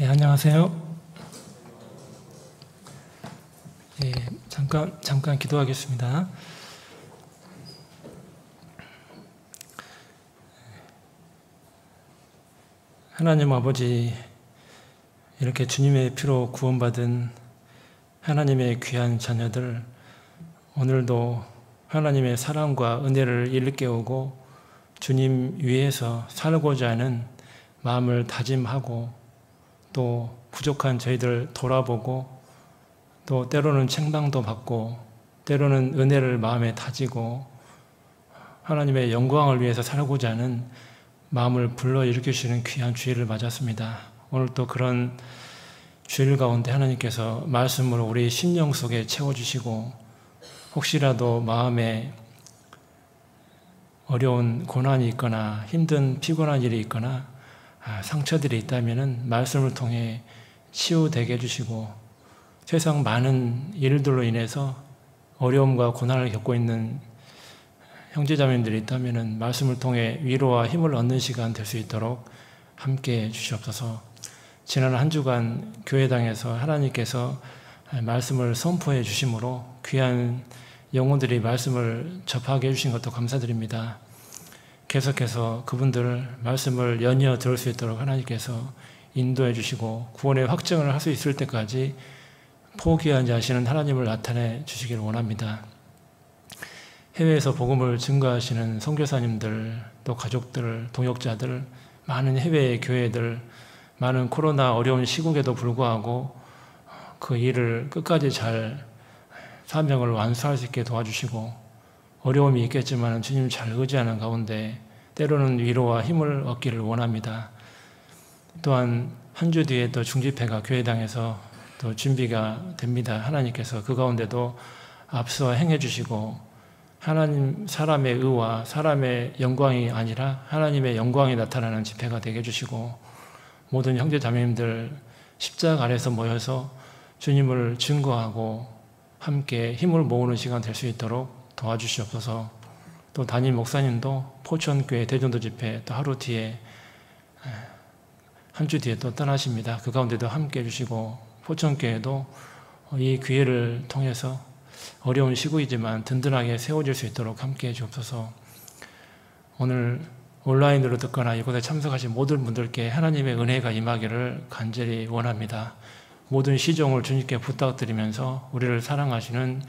네, 안녕하세요. 네, 잠깐 기도하겠습니다. 하나님 아버지, 이렇게 주님의 피로 구원받은 하나님의 귀한 자녀들, 오늘도 하나님의 사랑과 은혜를 일깨우고 주님 위에서 살고자 하는 마음을 다짐하고 또 부족한 저희들 돌아보고 또 때로는 책망도 받고 때로는 은혜를 마음에 다지고 하나님의 영광을 위해서 살고자 하는 마음을 불러일으키시는 귀한 주일을 맞았습니다. 오늘 또 그런 주일 가운데 하나님께서 말씀으로 우리 심령 속에 채워주시고 혹시라도 마음에 어려운 고난이 있거나 힘든 피곤한 일이 있거나 상처들이 있다면 말씀을 통해 치유되게 해주시고 세상 많은 일들로 인해서 어려움과 고난을 겪고 있는 형제자매님들이 있다면 말씀을 통해 위로와 힘을 얻는 시간 될 수 있도록 함께 해주시옵소서. 지난 한 주간 교회당에서 하나님께서 말씀을 선포해 주심으로 귀한 영혼들이 말씀을 접하게 해주신 것도 감사드립니다. 계속해서 그분들 말씀을 연이어 들을 수 있도록 하나님께서 인도해 주시고 구원의 확증을 할 수 있을 때까지 포기하지 않으시는 하나님을 나타내 주시기를 원합니다. 해외에서 복음을 증거하시는 선교사님들, 또 가족들, 동역자들, 많은 해외의 교회들, 많은 코로나 어려운 시국에도 불구하고 그 일을 끝까지 잘 사명을 완수할 수 있게 도와주시고 어려움이 있겠지만 주님 잘 의지하는 가운데 때로는 위로와 힘을 얻기를 원합니다. 또한 한 주 뒤에 또 중집회가 교회당에서 또 준비가 됩니다. 하나님께서 그 가운데도 앞서 행해 주시고 하나님 사람의 의와 사람의 영광이 아니라 하나님의 영광이 나타나는 집회가 되게 해주시고 모든 형제 자매님들 십자가 아래서 모여서 주님을 증거하고 함께 힘을 모으는 시간 될 수 있도록 도와주시옵소서. 또 담임 목사님도 포천교회 대전도 집회 또 하루 뒤에 한 주 뒤에 또 떠나십니다. 그 가운데도 함께 해주시고 포천교회도 이 기회를 통해서 어려운 시국이지만 든든하게 세워질 수 있도록 함께 해주옵소서. 오늘 온라인으로 듣거나 이곳에 참석하신 모든 분들께 하나님의 은혜가 임하기를 간절히 원합니다. 모든 시종을 주님께 부탁드리면서 우리를 사랑하시는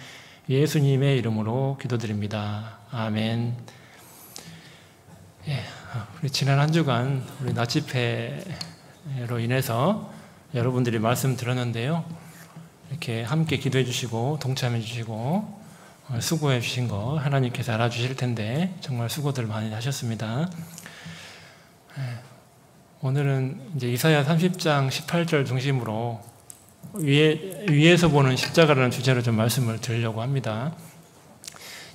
예수님의 이름으로 기도드립니다. 아멘. 우리 지난 한 주간 우리 낮 집회로 인해서 여러분들이 말씀 들었는데요. 이렇게 함께 기도해 주시고 동참해 주시고 수고해 주신 거 하나님께서 알아주실 텐데 정말 수고들 많이 하셨습니다. 오늘은 이제 이사야 30장 18절 중심으로 위에서 보는 십자가라는 주제로 좀 말씀을 드리려고 합니다.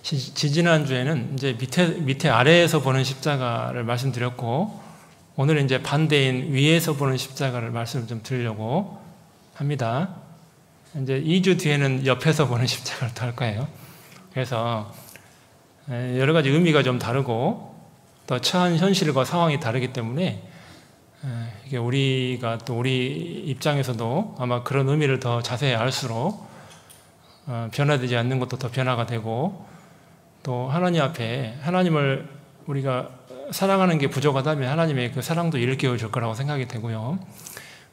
지지난 주에는 이제 밑에 아래에서 보는 십자가를 말씀드렸고 오늘은 이제 반대인 위에서 보는 십자가를 말씀을 좀 드리려고 합니다. 이제 2주 뒤에는 옆에서 보는 십자가를 또 할 거예요. 그래서 여러 가지 의미가 좀 다르고 또 처한 현실과 상황이 다르기 때문에 이게 우리가 또 우리 입장에서도 아마 그런 의미를 더 자세히 알수록 변화되지 않는 것도 더 변화가 되고 또 하나님 앞에 하나님을 우리가 사랑하는 게 부족하다면 하나님의 그 사랑도 일깨워 줄 거라고 생각이 되고요.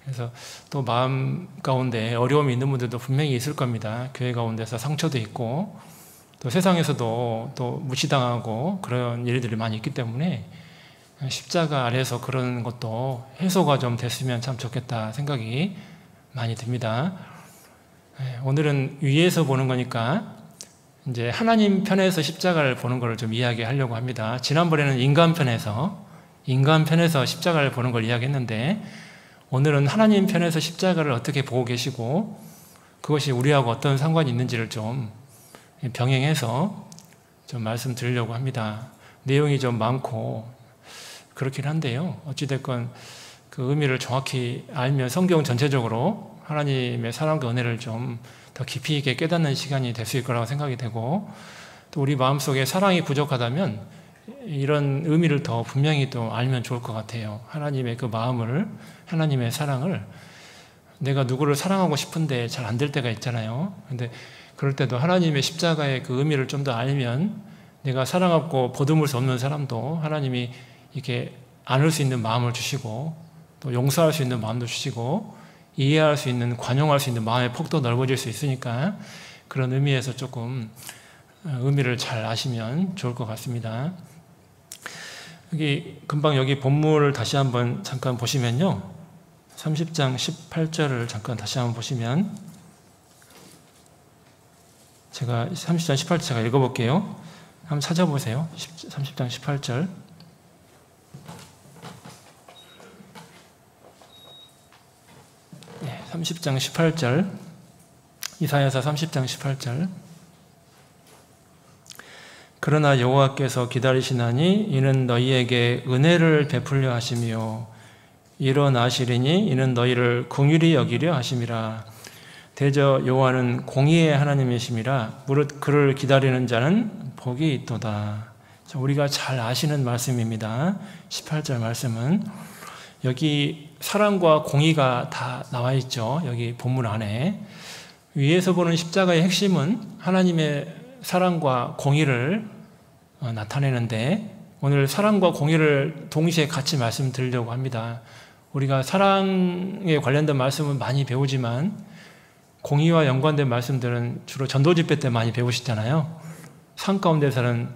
그래서 또 마음 가운데 어려움이 있는 분들도 분명히 있을 겁니다. 교회 가운데서 상처도 있고 또 세상에서도 또 무시당하고 그런 일들이 많이 있기 때문에 십자가 아래에서 그런 것도 해소가 좀 됐으면 참 좋겠다 생각이 많이 듭니다. 오늘은 위에서 보는 거니까 이제 하나님 편에서 십자가를 보는 걸 좀 이야기하려고 합니다. 지난번에는 인간 편에서 십자가를 보는 걸 이야기했는데 오늘은 하나님 편에서 십자가를 어떻게 보고 계시고 그것이 우리하고 어떤 상관이 있는지를 좀 병행해서 좀 말씀드리려고 합니다. 내용이 좀 많고 그렇긴 한데요. 어찌됐건 그 의미를 정확히 알면 성경 전체적으로 하나님의 사랑과 은혜를 좀 더 깊이 있게 깨닫는 시간이 될 수 있을 거라고 생각이 되고 또 우리 마음속에 사랑이 부족하다면 이런 의미를 더 분명히 또 알면 좋을 것 같아요. 하나님의 그 마음을, 하나님의 사랑을 내가 누구를 사랑하고 싶은데 잘 안 될 때가 있잖아요. 근데 그럴 때도 하나님의 십자가의 그 의미를 좀 더 알면 내가 사랑하고 보듬을 수 없는 사람도 하나님이 이렇게 안을 수 있는 마음을 주시고 또 용서할 수 있는 마음도 주시고 이해할 수 있는, 관용할 수 있는 마음의 폭도 넓어질 수 있으니까 그런 의미에서 조금 의미를 잘 아시면 좋을 것 같습니다. 금방 여기 본문을 다시 한번 잠깐 보시면요. 30장 18절을 잠깐 다시 한번 보시면 제가 30장 18절 제가 읽어볼게요. 한번 찾아보세요. 30장 18절. 네, 30장 18절. 이사야서 30장 18절. 그러나 여호와께서 기다리시나니 이는 너희에게 은혜를 베풀려 하시며 일어나시리니 이는 너희를 긍휼히 여기려 하심이라. 대저 여호와는 공의의 하나님이심이라 무릇 그를 기다리는 자는 복이 있도다. 우리가 잘 아시는 말씀입니다. 18절 말씀은 여기 사랑과 공의가 다 나와 있죠. 여기 본문 안에 위에서 보는 십자가의 핵심은 하나님의 사랑과 공의를 나타내는데 오늘 사랑과 공의를 동시에 같이 말씀드리려고 합니다. 우리가 사랑에 관련된 말씀은 많이 배우지만 공의와 연관된 말씀들은 주로 전도 집회 때 많이 배우시잖아요. 삶 가운데서는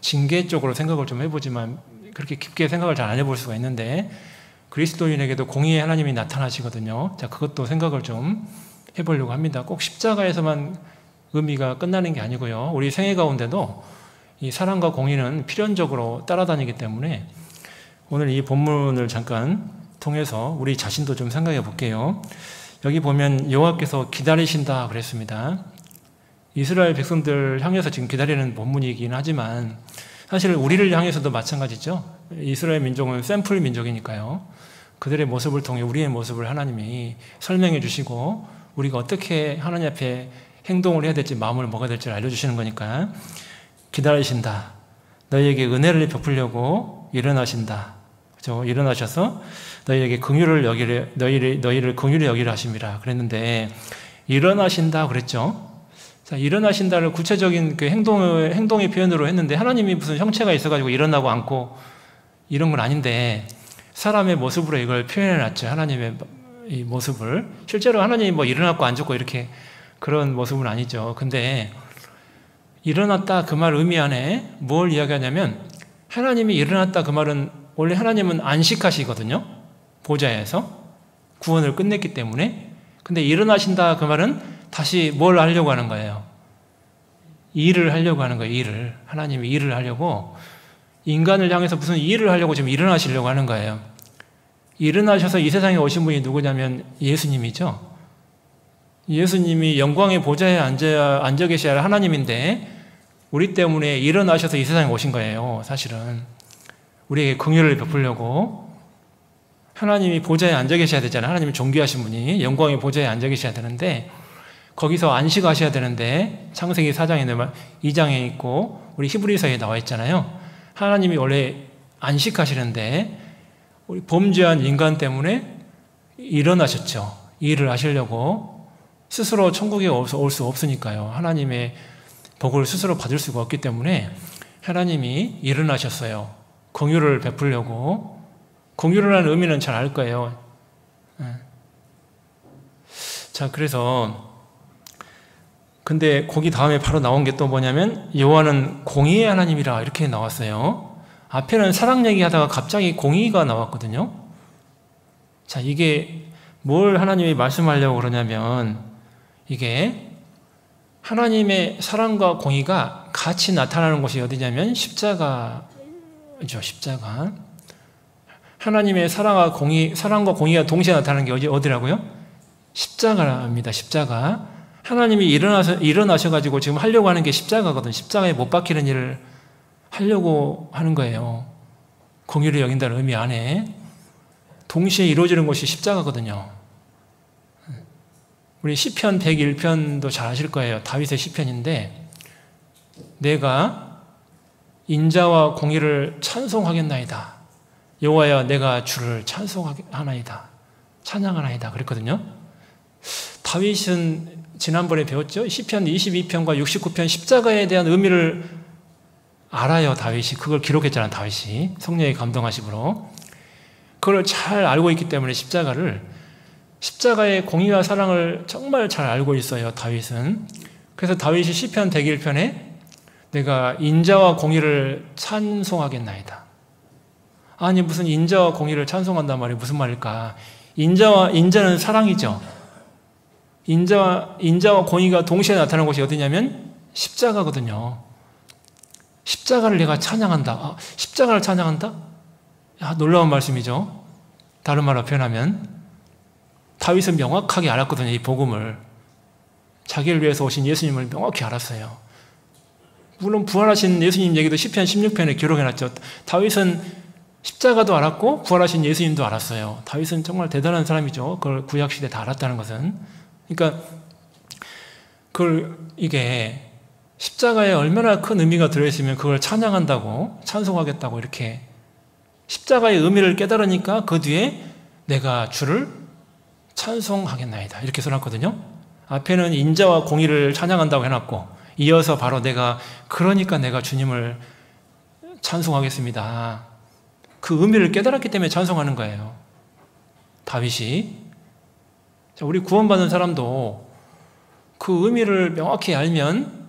징계 쪽으로 생각을 좀 해보지만 그렇게 깊게 생각을 잘 안 해볼 수가 있는데 그리스도인에게도 공의의 하나님이 나타나시거든요. 자, 그것도 생각을 좀 해보려고 합니다. 꼭 십자가에서만 의미가 끝나는 게 아니고요. 우리 생애 가운데도 이 사랑과 공의는 필연적으로 따라다니기 때문에 오늘 이 본문을 잠깐 통해서 우리 자신도 좀 생각해 볼게요. 여기 보면 여호와께서 기다리신다 그랬습니다. 이스라엘 백성들 향해서 지금 기다리는 본문이긴 하지만 사실 우리를 향해서도 마찬가지죠. 이스라엘 민족은 샘플 민족이니까요. 그들의 모습을 통해 우리의 모습을 하나님이 설명해 주시고 우리가 어떻게 하나님 앞에 행동을 해야 될지 마음을 먹어야 될지 알려주시는 거니까 기다리신다. 너희에게 은혜를 베풀려고 일어나신다. 그렇죠? 일어나셔서 너희에게 긍휼을 여기려 너희를 긍휼히 여기려 하심이라 그랬는데 일어나신다 그랬죠. 자, 일어나신다를 구체적인 그 행동의 표현으로 했는데 하나님이 무슨 형체가 있어가지고 일어나고 앉고 이런 건 아닌데 사람의 모습으로 이걸 표현해놨죠. 하나님의 이 모습을 실제로 하나님이 뭐 일어났고 앉았고 이렇게 그런 모습은 아니죠. 근데 일어났다 그 말 의미 안에 뭘 이야기하냐면 하나님이 일어났다 그 말은 원래 하나님은 안식하시거든요. 보좌에서 구원을 끝냈기 때문에. 근데 일어나신다 그 말은 다시 뭘 하려고 하는 거예요. 일을 하려고 하는 거예요. 일을. 하나님이 일을 하려고 인간을 향해서 무슨 일을 하려고 지금 일어나시려고 하는 거예요. 일어나셔서 이 세상에 오신 분이 누구냐면 예수님이죠. 예수님이 영광의 보좌에 앉아 계셔야 할 하나님인데 우리 때문에 일어나셔서 이 세상에 오신 거예요. 사실은 우리에게 긍휼을 베풀려고 하나님이 보좌에 앉아 계셔야 되잖아요. 하나님이 존귀하신 분이 영광의 보좌에 앉아 계셔야 되는데 거기서 안식하셔야 되는데 창세기 4장에 2장에 있고 우리 히브리서에 나와 있잖아요. 하나님이 원래 안식하시는데 우리 범죄한 인간 때문에 일어나셨죠. 일을 하시려고 스스로 천국에 올 수 없으니까요. 하나님의 복을 스스로 받을 수가 없기 때문에 하나님이 일어나셨어요. 긍휼을 베풀려고. 긍휼이라는 의미는 잘 알 거예요. 자, 그래서 근데 거기 다음에 바로 나온 게 또 뭐냐면 여호와는 공의의 하나님이라 이렇게 나왔어요. 앞에는 사랑 얘기하다가 갑자기 공의가 나왔거든요. 자, 이게 뭘 하나님이 말씀하려고 그러냐면 이게 하나님의 사랑과 공의가 같이 나타나는 곳이 어디냐면 십자가죠. 십자가. 하나님의 사랑과 공의가 동시에 나타나는 게 어디라고요? 십자가입니다. 십자가. 하나님이 일어나셔가지고 지금 하려고 하는 게 십자가거든요. 십자가에 못 박히는 일을 하려고 하는 거예요. 공의를 여긴다는 의미 안에 동시에 이루어지는 것이 십자가거든요. 우리 시편 101편도 잘 아실 거예요. 다윗의 시편인데 내가 인자와 공의를 찬송하겠나이다. 여호와여 내가 주를 찬송하나이다. 찬양하나이다 그랬거든요. 다윗은 지난번에 배웠죠. 시편 22편과 69편 십자가에 대한 의미를 알아요. 다윗이 그걸 기록했잖아요. 다윗이 성령의 감동하심으로 그걸 잘 알고 있기 때문에 십자가의 공의와 사랑을 정말 잘 알고 있어요. 다윗은. 그래서 다윗이 시편 101편에 내가 인자와 공의를 찬송하겠나이다. 아니 무슨 인자와 공의를 찬송한단 말이 무슨 말일까? 인자는 사랑이죠. 인자와 공의가 동시에 나타나는 곳이 어디냐면 십자가거든요. 십자가를 내가 찬양한다. 십자가를 찬양한다? 놀라운 말씀이죠. 다른 말로 표현하면 다윗은 명확하게 알았거든요. 이 복음을. 자기를 위해서 오신 예수님을 명확히 알았어요. 물론 부활하신 예수님 얘기도 시편 16편에 기록해놨죠. 다윗은 십자가도 알았고 부활하신 예수님도 알았어요. 다윗은 정말 대단한 사람이죠. 그걸 구약시대에 다 알았다는 것은. 그러니까 이게 십자가에 얼마나 큰 의미가 들어있으면 그걸 찬양한다고 찬송하겠다고 이렇게 십자가의 의미를 깨달으니까 그 뒤에 내가 주를 찬송하겠나이다 이렇게 써놨거든요. 앞에는 인자와 공의를 찬양한다고 해놨고 이어서 바로 그러니까 내가 주님을 찬송하겠습니다. 그 의미를 깨달았기 때문에 찬송하는 거예요. 다윗이. 우리 구원받은 사람도 그 의미를 명확히 알면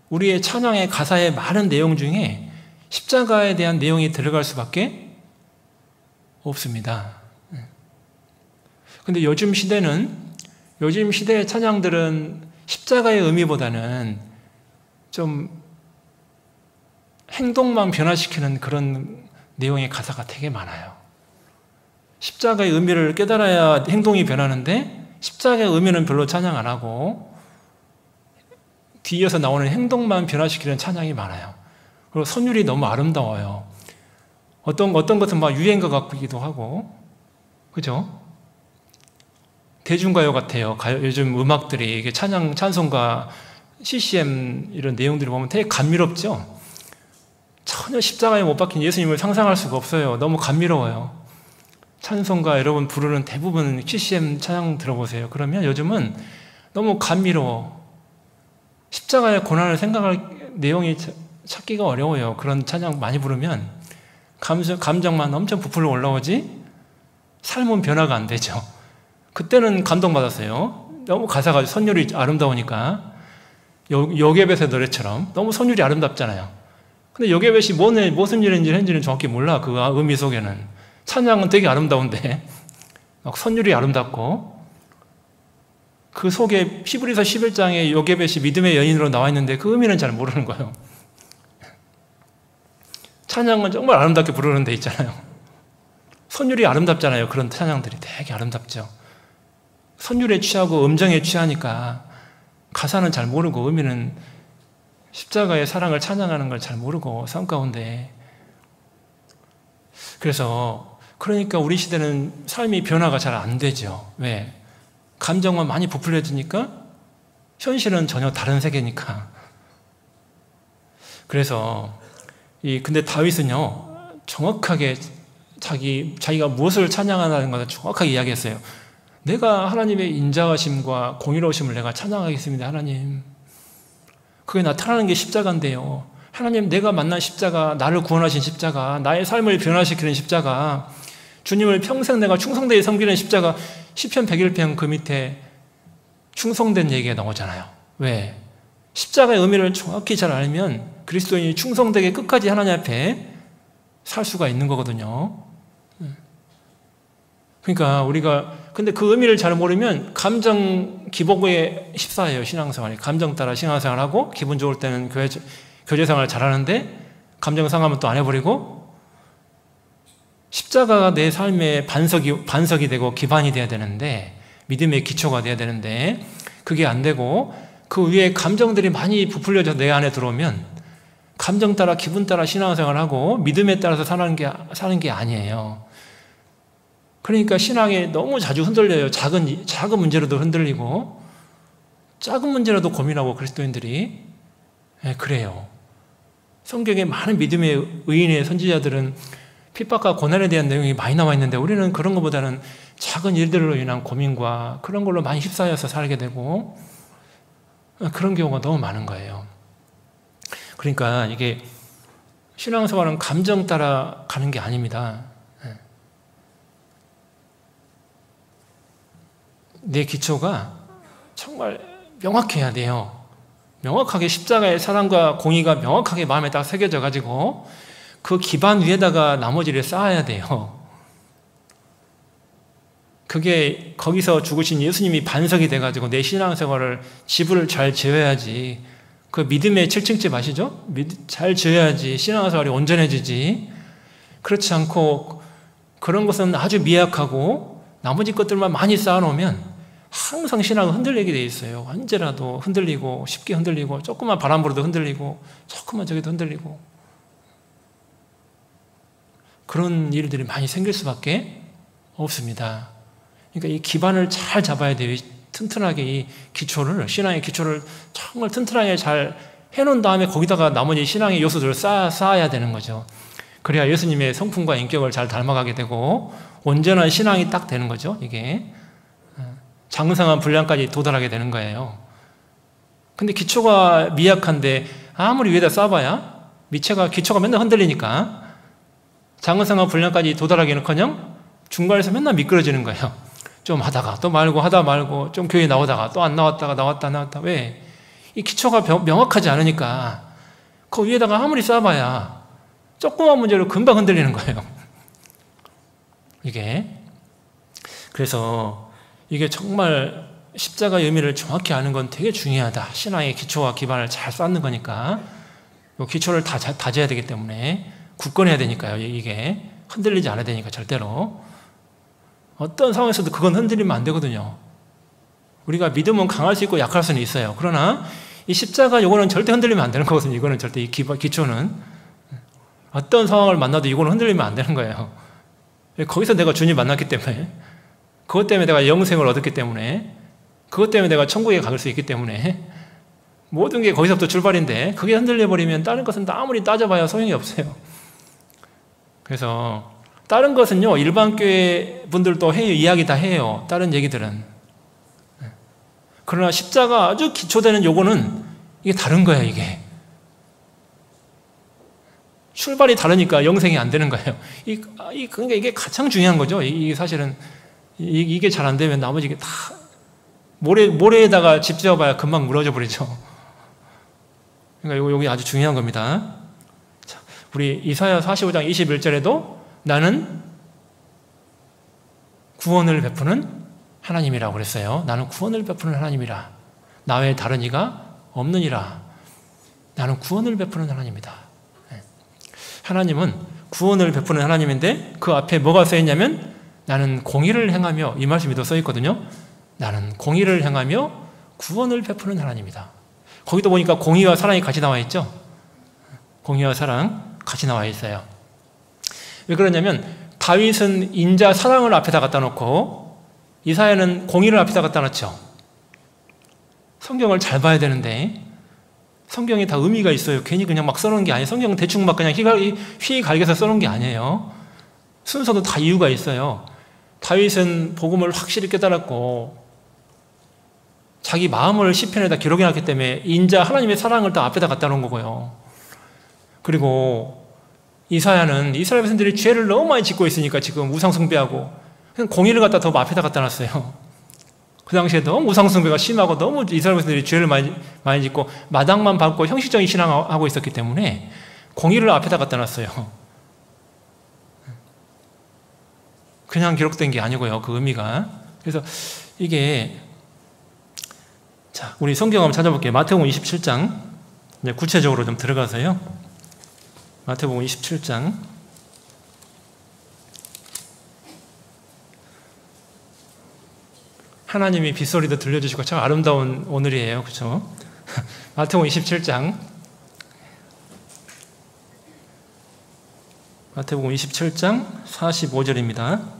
우리의 찬양의 가사의 많은 내용 중에 십자가에 대한 내용이 들어갈 수밖에 없습니다. 근데 요즘 시대의 찬양들은 십자가의 의미보다는 좀 행동만 변화시키는 그런 내용의 가사가 되게 많아요. 십자가의 의미를 깨달아야 행동이 변하는데 십자가의 의미는 별로 찬양 안 하고 뒤에서 나오는 행동만 변화시키는 찬양이 많아요. 그리고 선율이 너무 아름다워요. 어떤 것은 막 유행가 같기도 하고, 그죠? 대중가요 같아요. 요즘 음악들이 이게 찬송가, CCM 이런 내용들을 보면 되게 감미롭죠? 전혀 십자가에 못 박힌 예수님을 상상할 수가 없어요. 너무 감미로워요. 찬송가 여러분 부르는 대부분 CCM 찬양 들어보세요. 그러면 요즘은 너무 감미로워. 십자가의 고난을 생각할 내용이 찾기가 어려워요. 그런 찬양 많이 부르면 감정만 엄청 부풀어 올라오지 삶은 변화가 안 되죠. 그때는 감동받았어요. 너무 가사가 선율이 아름다우니까 요게벳의 노래처럼 너무 선율이 아름답잖아요. 근데 요게벳이 무슨 일인지 했는지는 정확히 몰라. 그 의미 속에는 찬양은 되게 아름다운데 막 선율이 아름답고 그 속에 히브리서 11장에 요게벳이 믿음의 여인으로 나와 있는데 그 의미는 잘 모르는 거예요. 찬양은 정말 아름답게 부르는 데 있잖아요. 선율이 아름답잖아요. 그런 찬양들이 되게 아름답죠. 선율에 취하고 음정에 취하니까 가사는 잘 모르고 의미는 십자가의 사랑을 찬양하는 걸 잘 모르고 삶 가운데 그러니까 우리 시대는 삶이 변화가 잘 안 되죠. 왜? 감정만 많이 부풀려지니까 현실은 전혀 다른 세계니까. 그래서 근데 다윗은요 정확하게 자기가 무엇을 찬양하는 것을 정확하게 이야기했어요. 내가 하나님의 인자하심과 공의로우심을 내가 찬양하겠습니다. 하나님, 그게 나타나는 게 십자가인데요. 하나님, 내가 만난 십자가, 나를 구원하신 십자가, 나의 삶을 변화시키는 십자가, 주님을 평생 내가 충성되게 섬기는 십자가. 시편 101편 그 밑에 충성된 얘기가 나오잖아요. 왜? 십자가의 의미를 정확히 잘 알면 그리스도인이 충성되게 끝까지 하나님 앞에 살 수가 있는 거거든요. 그러니까 근데 그 의미를 잘 모르면 감정 기복에 휩싸여요. 신앙생활이. 감정 따라 신앙생활을 하고 기분 좋을 때는 교제생활을 잘하는데 감정 상하면 또 안 해버리고, 십자가가 내 삶의 반석이 되고 기반이 돼야 되는데, 믿음의 기초가 돼야 되는데 그게 안 되고 그 위에 감정들이 많이 부풀려져 내 안에 들어오면 감정 따라 기분 따라 신앙생활을 하고 믿음에 따라서 사는 게 아니에요. 그러니까 신앙이 너무 자주 흔들려요. 작은 문제로도 흔들리고 작은 문제라도 고민하고 그리스도인들이. 그래요. 성경에 많은 믿음의 의인의 선지자들은 핍박과 고난에 대한 내용이 많이 나와 있는데 우리는 그런 것보다는 작은 일들로 인한 고민과 그런 걸로 많이 휩싸여서 살게 되고 그런 경우가 너무 많은 거예요. 그러니까 이게 신앙생활은 감정 따라 가는 게 아닙니다. 내 기초가 정말 명확해야 돼요. 명확하게 십자가의 사랑과 공의가 명확하게 마음에 딱 새겨져 가지고 그 기반 위에다가 나머지를 쌓아야 돼요. 그게 거기서 죽으신 예수님이 반석이 돼가지고 내 신앙생활을 지부를 잘 지어야지. 그 믿음의 7층집 아시죠? 잘 지어야지 신앙생활이 온전해지지. 그렇지 않고 그런 것은 아주 미약하고 나머지 것들만 많이 쌓아놓으면 항상 신앙은 흔들리게 돼 있어요. 언제라도 흔들리고 쉽게 흔들리고 조금만 바람 불어도 흔들리고 조금만 저기도 흔들리고 그런 일들이 많이 생길 수밖에 없습니다. 그러니까 이 기반을 잘 잡아야 돼요. 튼튼하게 이 기초를, 신앙의 기초를 정말 튼튼하게 잘 해놓은 다음에 거기다가 나머지 신앙의 요소들을 쌓아야 되는 거죠. 그래야 예수님의 성품과 인격을 잘 닮아가게 되고 온전한 신앙이 딱 되는 거죠. 이게 장성한 분량까지 도달하게 되는 거예요. 근데 기초가 미약한데 아무리 위에다 쌓아봐야 기초가 맨날 흔들리니까 장성한 분량까지 도달하기는커녕 중간에서 맨날 미끄러지는 거예요. 좀 하다가 또 말고 하다 말고 좀 교회 나오다가 또 안 나왔다가 나왔다 왜? 이 기초가 명확하지 않으니까 그 위에다가 아무리 쌓아봐야 조그만 문제로 금방 흔들리는 거예요. 이게 그래서 이게 정말 십자가의 의미를 정확히 아는 건 되게 중요하다. 신앙의 기초와 기반을 잘 쌓는 거니까 이 기초를 다 다져야 되기 때문에 굳건해야 되니까요. 이게 흔들리지 않아야 되니까 절대로 어떤 상황에서도 그건 흔들리면 안 되거든요. 우리가 믿음은 강할 수 있고 약할 수는 있어요. 그러나 이 십자가 이거는 절대 흔들리면 안 되는 거거든요. 이거는 절대 이 기초는 어떤 상황을 만나도 이거는 흔들리면 안 되는 거예요. 거기서 내가 주님 만났기 때문에 그것 때문에 내가 영생을 얻었기 때문에 그것 때문에 내가 천국에 갈 수 있기 때문에 모든 게 거기서부터 출발인데 그게 흔들려버리면 다른 것은 아무리 따져봐야 소용이 없어요. 그래서 다른 것은요 일반 교회 분들도 해요. 이야기 다 해요. 다른 얘기들은. 그러나 십자가 아주 기초되는 요거는 이게 다른 거예요. 이게 출발이 다르니까 영생이 안 되는 거예요. 그러니까 이게 가장 중요한 거죠. 이게 사실은 이게 잘 안 되면 나머지 게 다 모래에다가 집 지어봐야 금방 무너져 버리죠. 그러니까 여기 아주 중요한 겁니다. 자, 우리 이사야 45장 21절에도 나는 구원을 베푸는 하나님이라고 그랬어요. 나는 구원을 베푸는 하나님이라. 나 외에 다른 이가 없느니라. 나는 구원을 베푸는 하나님이다. 하나님은 구원을 베푸는 하나님인데 그 앞에 뭐가 써있냐면 나는 공의를 행하며 이 말씀이 더 써있거든요. 나는 공의를 행하며 구원을 베푸는 하나님이다. 거기도 보니까 공의와 사랑이 같이 나와 있죠. 공의와 사랑 같이 나와 있어요. 왜 그러냐면 다윗은 인자 사랑을 앞에다 갖다 놓고 이사야는 공의를 앞에다 갖다 놓죠. 성경을 잘 봐야 되는데 성경에 다 의미가 있어요. 괜히 그냥 막 써놓은 게 아니에요. 성경은 대충 막 그냥 휘 갈겨서 써놓은 게 아니에요. 순서도 다 이유가 있어요. 다윗은 복음을 확실히 깨달았고 자기 마음을 시편에다 기록해놨기 때문에 인자 하나님의 사랑을 다 앞에다 갖다 놓은 거고요. 그리고 이사야는 이스라엘 백성들이 죄를 너무 많이 짓고 있으니까 지금 우상 숭배하고 공의를 갖다 더 앞에다 갖다 놨어요. 그 당시에 너무 우상 숭배가 심하고 너무 이스라엘 백성들이 죄를 많이 짓고 마당만 밟고 형식적인 신앙하고 있었기 때문에 공의를 앞에다 갖다 놨어요. 그냥 기록된 게 아니고요. 그 의미가. 그래서 이게 자, 우리 성경 한번 찾아볼게요. 마태복음 27장 이제 구체적으로 좀 들어가서요. 마태복음 27장 하나님이 빗소리도 들려주시고 참 아름다운 오늘이에요. 그렇죠? 마태복음 27장 마태복음 27장 45절입니다.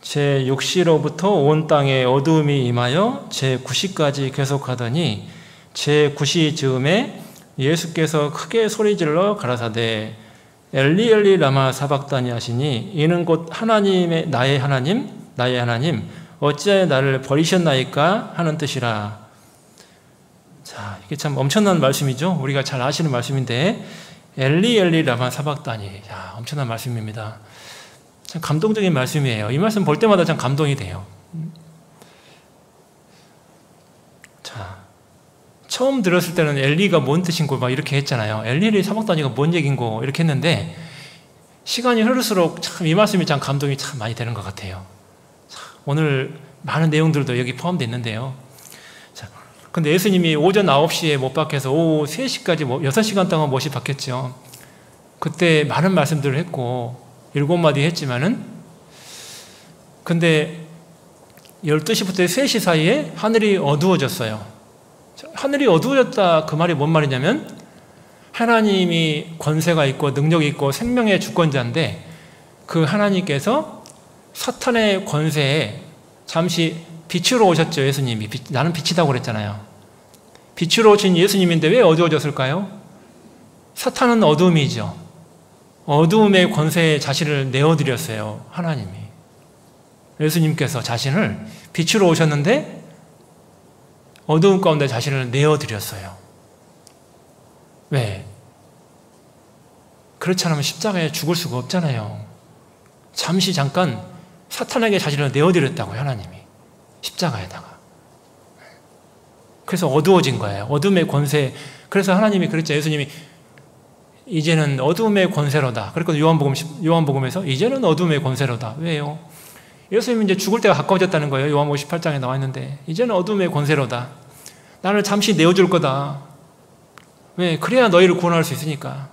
제 6시로부터 온 땅에 어두움이 임하여 제 9시까지 계속하더니 제 9시 즈음에 예수께서 크게 소리질러 가라사대 엘리 엘리 라마 사박다니 하시니 이는 곧 하나님의 나의 하나님 어찌하여 나를 버리셨나이까 하는 뜻이라. 자, 이게 참 엄청난 말씀이죠. 우리가 잘 아시는 말씀인데 엘리 엘리 라마 사박다니, 야, 엄청난 말씀입니다. 참 감동적인 말씀이에요. 이 말씀 볼 때마다 참 감동이 돼요. 자, 처음 들었을 때는 엘리가 뭔 뜻인고 막 이렇게 했잖아요. 엘리 사박다니가 뭔 얘긴고 이렇게 했는데 시간이 흐를수록 참 이 말씀이 참 감동이 참 많이 되는 것 같아요. 자, 오늘 많은 내용들도 여기 포함되어 있는데요. 자, 근데 예수님이 오전 9시에 못 박혀서 오후 3시까지 6시간 동안 못이 박혔죠. 그때 많은 말씀들을 했고 7마디 했지만은, 근데 12시부터 3시 사이에 하늘이 어두워졌어요. 하늘이 어두워졌다, 그 말이 뭔 말이냐면 하나님이 권세가 있고 능력이 있고 생명의 주권자인데 그 하나님께서 사탄의 권세에 잠시 빛으로 오셨죠. 예수님이 나는 빛이라고 그랬잖아요. 빛으로 오신 예수님인데 왜 어두워졌을까요? 사탄은 어둠이죠. 어두움의 권세에 자신을 내어드렸어요. 하나님이. 예수님께서 자신을 빛으로 오셨는데 어두움 가운데 자신을 내어드렸어요. 왜? 그렇지 않으면 십자가에 죽을 수가 없잖아요. 잠깐 사탄에게 자신을 내어드렸다고요. 하나님이 십자가에다가. 그래서 어두워진 거예요. 어둠의 권세. 그래서 하나님이 그랬죠. 예수님이 이제는 어둠의 권세로다. 그랬거든요. 요한복음에서 이제는 어둠의 권세로다. 왜요? 예수님이 이제 죽을 때가 가까워졌다는 거예요. 요한복음 18장에 나와 있는데 이제는 어둠의 권세로다. 나를 잠시 내어줄 거다. 왜? 그래야 너희를 구원할 수 있으니까.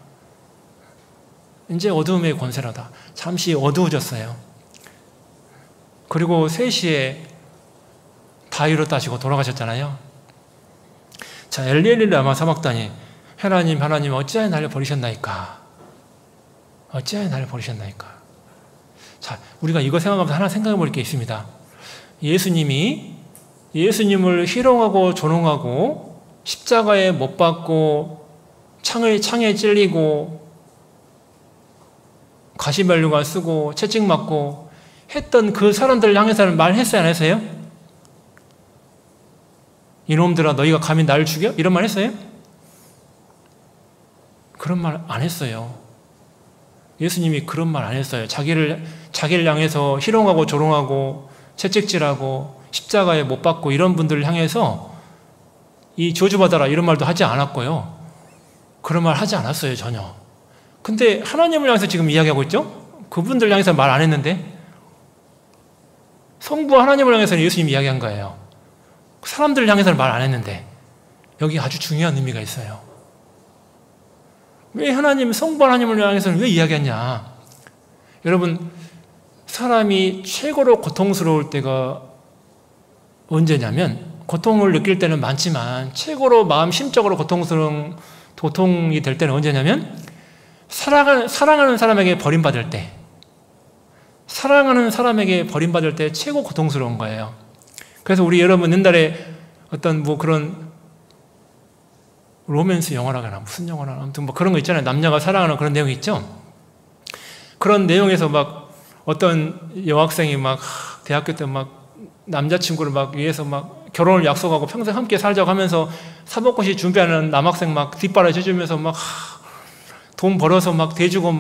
이제 어둠의 권세로다. 잠시 어두워졌어요. 그리고 3시에 다 이뤘다 하시고 돌아가셨잖아요. 자, 엘리엘리 라마 사박다니, 하나님 어찌하여 나를 버리셨나이까? 어찌하여 나를 버리셨나이까? 자, 우리가 이거 생각하면서 하나 생각해 볼 게 있습니다. 예수님을 희롱하고 조롱하고 십자가에 못 박고 창에 찔리고 가시면류관 쓰고 채찍 맞고 했던 그 사람들 향해서는 말했어요, 안 했어요? 이놈들아 너희가 감히 나를 죽여? 이런 말 했어요? 그런 말 안 했어요. 예수님이 그런 말 안 했어요. 자기를 향해서 희롱하고 조롱하고 채찍질하고 십자가에 못 박고 이런 분들을 향해서 이 저주받아라 이런 말도 하지 않았고요. 그런 말 하지 않았어요, 전혀. 근데 하나님을 향해서 지금 이야기하고 있죠? 그분들 향해서 말 안 했는데 성부 하나님을 향해서는 예수님이 이야기한 거예요. 사람들을 향해서는 말 안 했는데 여기 아주 중요한 의미가 있어요. 왜 성부 하나님을 향해서는 왜 이야기했냐? 여러분, 사람이 최고로 고통스러울 때가 언제냐면, 고통을 느낄 때는 많지만 최고로 마음 심적으로 고통이 될 때는 언제냐면 사랑하는 사람에게 버림받을 때, 사랑하는 사람에게 버림받을 때 최고 고통스러운 거예요. 그래서 우리 여러분 옛날에 어떤 그런 로맨스 영화라거나 무슨 영화나 아무튼 그런 거 있잖아요. 남녀가 사랑하는 그런 내용이 있죠. 그런 내용에서 어떤 여학생이 대학교 때 남자친구를 위해서 결혼을 약속하고 평생 함께 살자고 하면서 사법고시 준비하는 남학생 뒷바라지 주면서 돈 벌어서 대주고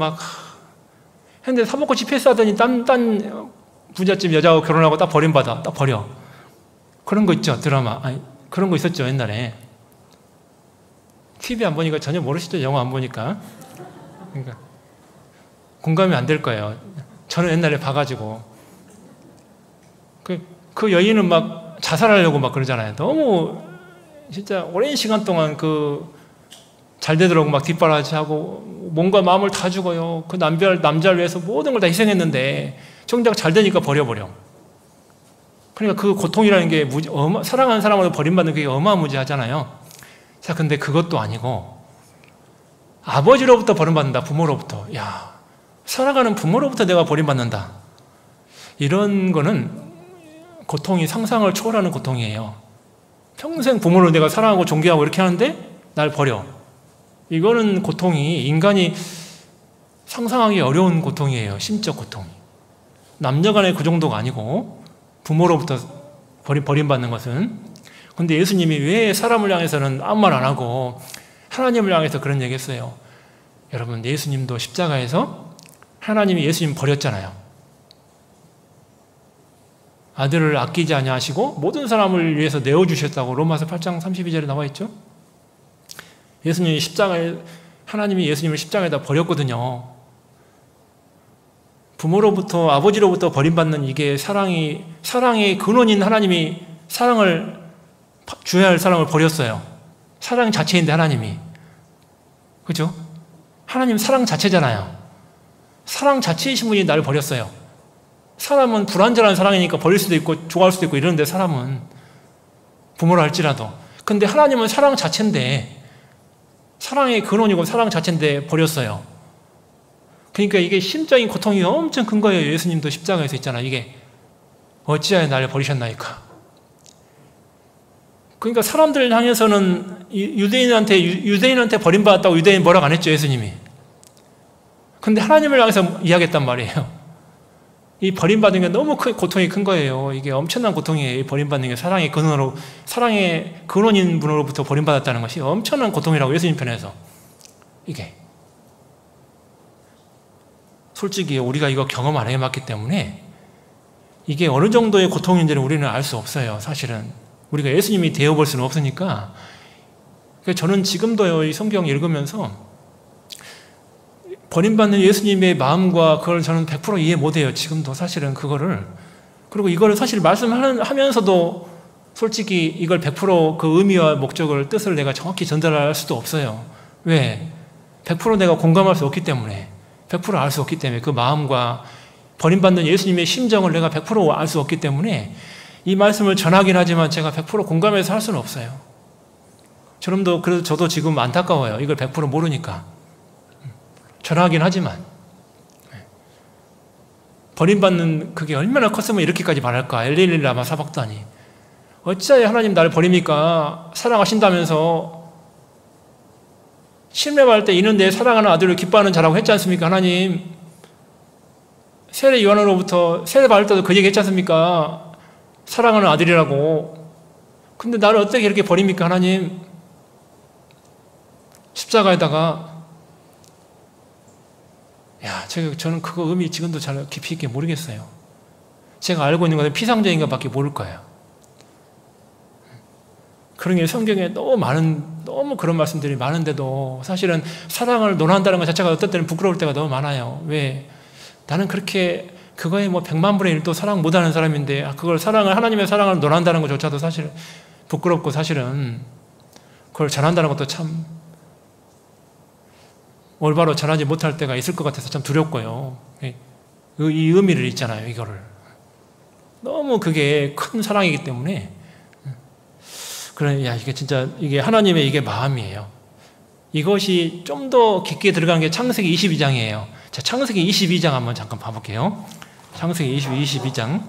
했는데 사법고시 패스하더니 딴 부잣집 여자하고 결혼하고 딱 버려. 그런 거 있죠, 드라마. 그런 거 있었죠, 옛날에. TV 안 보니까 전혀 모르시죠, 영화 안 보니까. 그러니까 공감이 안 될 거예요. 저는 옛날에 봐가지고 그 여인은 자살하려고 그러잖아요. 너무 진짜 오랜 시간 동안 잘 되더라고 뒷바라지하고 몸과 마음을 다 주고요. 그 남자를 위해서 모든 걸 다 희생했는데 정작 잘 되니까 버려버려. 그러니까 그 고통이라는 게 사랑하는 사람으로 버림받는 게 어마무지하잖아요. 자, 근데 그것도 아니고 아버지로부터 버림받는다. 부모로부터. 야, 사랑하는 부모로부터 내가 버림받는다. 이런 거는 고통이 상상을 초월하는 고통이에요. 평생 부모를 내가 사랑하고 존경하고 이렇게 하는데 날 버려. 이거는 고통이 인간이 상상하기 어려운 고통이에요. 심적 고통이. 남녀간의 그 정도가 아니고 부모로부터 버림받는 것은. 근데 예수님이 왜 사람을 향해서는 아무 말 안 하고 하나님을 향해서 그런 얘기 했어요? 여러분, 예수님도 십자가에서 하나님이 예수님 버렸잖아요. 아들을 아끼지 아니하시고 모든 사람을 위해서 내어주셨다고 로마서 8장 32절에 나와 있죠. 예수님이 하나님이 예수님을 십자가에다 버렸거든요. 부모로부터, 아버지로부터 버림받는 이게 사랑의 근원인 하나님이 주어야 할 사랑을 버렸어요. 사랑 자체인데 하나님이. 그죠? 하나님 사랑 자체잖아요. 사랑 자체이신 분이 나를 버렸어요. 사람은 불완전한 사랑이니까 버릴 수도 있고 좋아할 수도 있고 이러는데, 사람은 부모라 할지라도. 근데 하나님은 사랑 자체인데, 사랑의 근원이고 사랑 자체인데 버렸어요. 그러니까 이게 심적인 고통이 엄청 큰 거예요. 예수님도 십자가에서 있잖아요. 이게 어찌하여 나를 버리셨나이까. 그러니까 사람들 향해서는 유대인한테 버림받았다고 유대인 뭐라고 안 했죠, 예수님이. 근데 하나님을 향해서 이야기했단 말이에요. 이 버림받은 게 너무 고통이 큰 거예요. 이게 엄청난 고통이에요. 이 버림받는 게 사랑의 근원인 분으로부터 버림받았다는 것이 엄청난 고통이라고, 예수님 편에서. 이게 솔직히 우리가 이거 경험 안 해봤기 때문에 이게 어느 정도의 고통인지는 우리는 알 수 없어요. 사실은 우리가 예수님이 되어볼 수는 없으니까. 저는 지금도 이 성경 읽으면서 버림받는 예수님의 마음과 그걸 저는 100% 이해 못해요. 지금도 사실은 그거를. 그리고 이거를 사실 말씀하면서도 솔직히 이걸 100% 그 의미와 목적을, 뜻을 내가 정확히 전달할 수도 없어요. 왜? 100% 내가 공감할 수 없기 때문에, 100% 알 수 없기 때문에, 그 마음과 버림받는 예수님의 심정을 내가 100% 알 수 없기 때문에 이 말씀을 전하긴 하지만 제가 100% 공감해서 할 수는 없어요. 그래서 저도 지금 안타까워요. 이걸 100% 모르니까. 전하긴 하지만 버림받는 그게 얼마나 컸으면 이렇게까지 말할까. 엘리엘리 라마 사박다니. 어찌하여 하나님 나를 버립니까? 사랑하신다면서 침례받을 때 이는 내 사랑하는 아들을 기뻐하는 자라고 했지 않습니까? 하나님. 세례 요한으로부터 세례받을 때도 그 얘기 했지 않습니까? 사랑하는 아들이라고. 근데 나를 어떻게 이렇게 버립니까? 하나님. 십자가에다가. 저는 그거 의미 지금도 잘 깊이 있게 모르겠어요. 제가 알고 있는 것은 피상적인 것밖에 모를 거예요. 그런 게 성경에 너무 그런 말씀들이 많은데도 사실은 사랑을 논한다는 것 자체가 어떤 때는 부끄러울 때가 너무 많아요. 왜? 나는 그렇게 그거에 100만 분의 1도 사랑 못하는 사람인데 그걸 하나님의 사랑을 논한다는 것조차도 사실 부끄럽고, 사실은 그걸 전한다는 것도 참 올바로 전하지 못할 때가 있을 것 같아서 참 두렵고요. 이 의미를 있잖아요, 이거를. 너무 그게 큰 사랑이기 때문에. 이게 하나님의 이게 마음이에요. 이것이 좀 더 깊게 들어가는 게 창세기 22장이에요. 자, 창세기 22장 한번 잠깐 봐볼게요. 창세기 22장.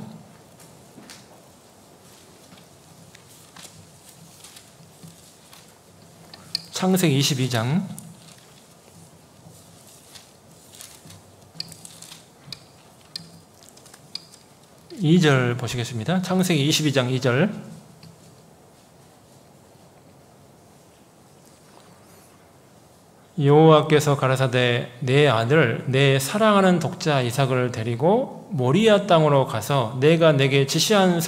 창세기 22장. 2절 보시겠습니다. 창세기 22장 2절. 여호와께서 가라사대 내 아들 내 사랑하는 독자 이삭을 데리고 모리아 땅으로 가서 내가 내게 지시한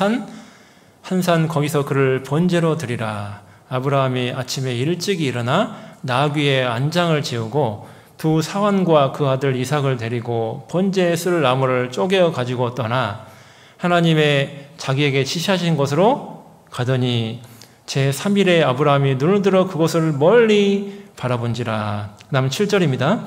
한 산 거기서 그를 번제로 드리라. 아브라함이 아침에 일찍이 일어나 나귀의 안장을 지우고 두 사환과 그 아들 이삭을 데리고 번제에 쓸 나무를 쪼개어 가지고 떠나 하나님의 자기에게 지시하신 곳으로 가더니 제3일에 아브라함이 눈을 들어 그곳을 멀리 바라본지라. 다음 7절입니다.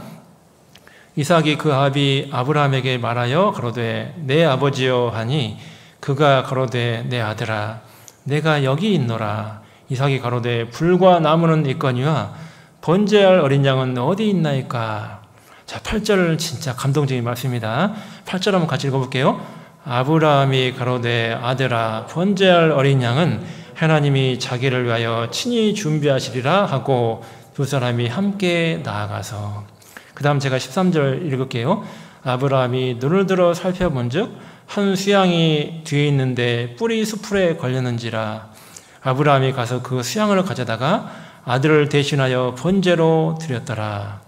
이삭이 그 아비 아브라함에게 말하여 가로되 내 아버지여 하니 그가 가로되 내 아들아 내가 여기 있노라. 이삭이 가로되 불과 나무는 있거니와 번제할 어린 양은 어디 있나이까. 자, 8절 진짜 감동적인 말씀입니다. 8절 한번 같이 읽어볼게요. 아브라함이 가로되 아들아 번제할 어린 양은 하나님이 자기를 위하여 친히 준비하시리라 하고 두 사람이 함께 나아가서, 그 다음 제가 13절 읽을게요. 아브라함이 눈을 들어 살펴본즉 한 수양이 뒤에 있는데 뿔이 수풀에 걸렸는지라. 아브라함이 가서 그 수양을 가져다가 아들을 대신하여 번제로 드렸더라.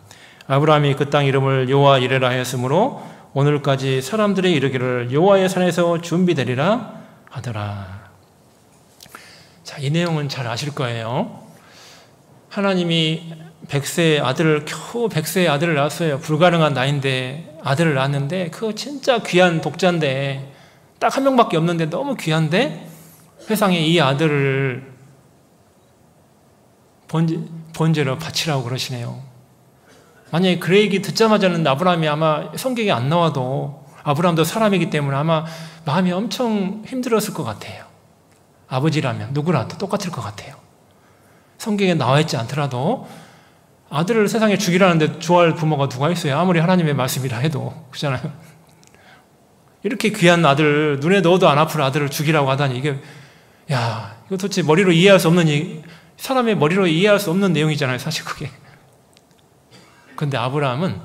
아브라함이 그 땅 이름을 여호와 이레라 하였으므로 오늘까지 사람들이 이르기를 여호와의 산에서 준비되리라 하더라. 자, 이 내용은 잘 아실 거예요. 하나님이 겨우 100세의 아들을 낳았어요. 불가능한 나이인데 아들을 낳았는데, 그거 진짜 귀한 독자인데, 딱 한 명밖에 없는데 너무 귀한데 세상에 이 아들을 번제로 바치라고 그러시네요. 만약에 그 얘기 듣자마자는 아브라함이 아마 성경에 안 나와도, 아브라함도 사람이기 때문에 아마 마음이 엄청 힘들었을 것 같아요. 아버지라면 누구라도 똑같을 것 같아요. 성경에 나와 있지 않더라도 아들을 세상에 죽이라는데 좋아할 부모가 누가 있어요? 아무리 하나님의 말씀이라 해도. 그렇잖아요. 이렇게 귀한 아들, 눈에 넣어도 안 아플 아들을 죽이라고 하다니, 이거 도대체 머리로 이해할 수 없는, 사람의 머리로 이해할 수 없는 내용이잖아요, 사실 그게. 근데 아브라함은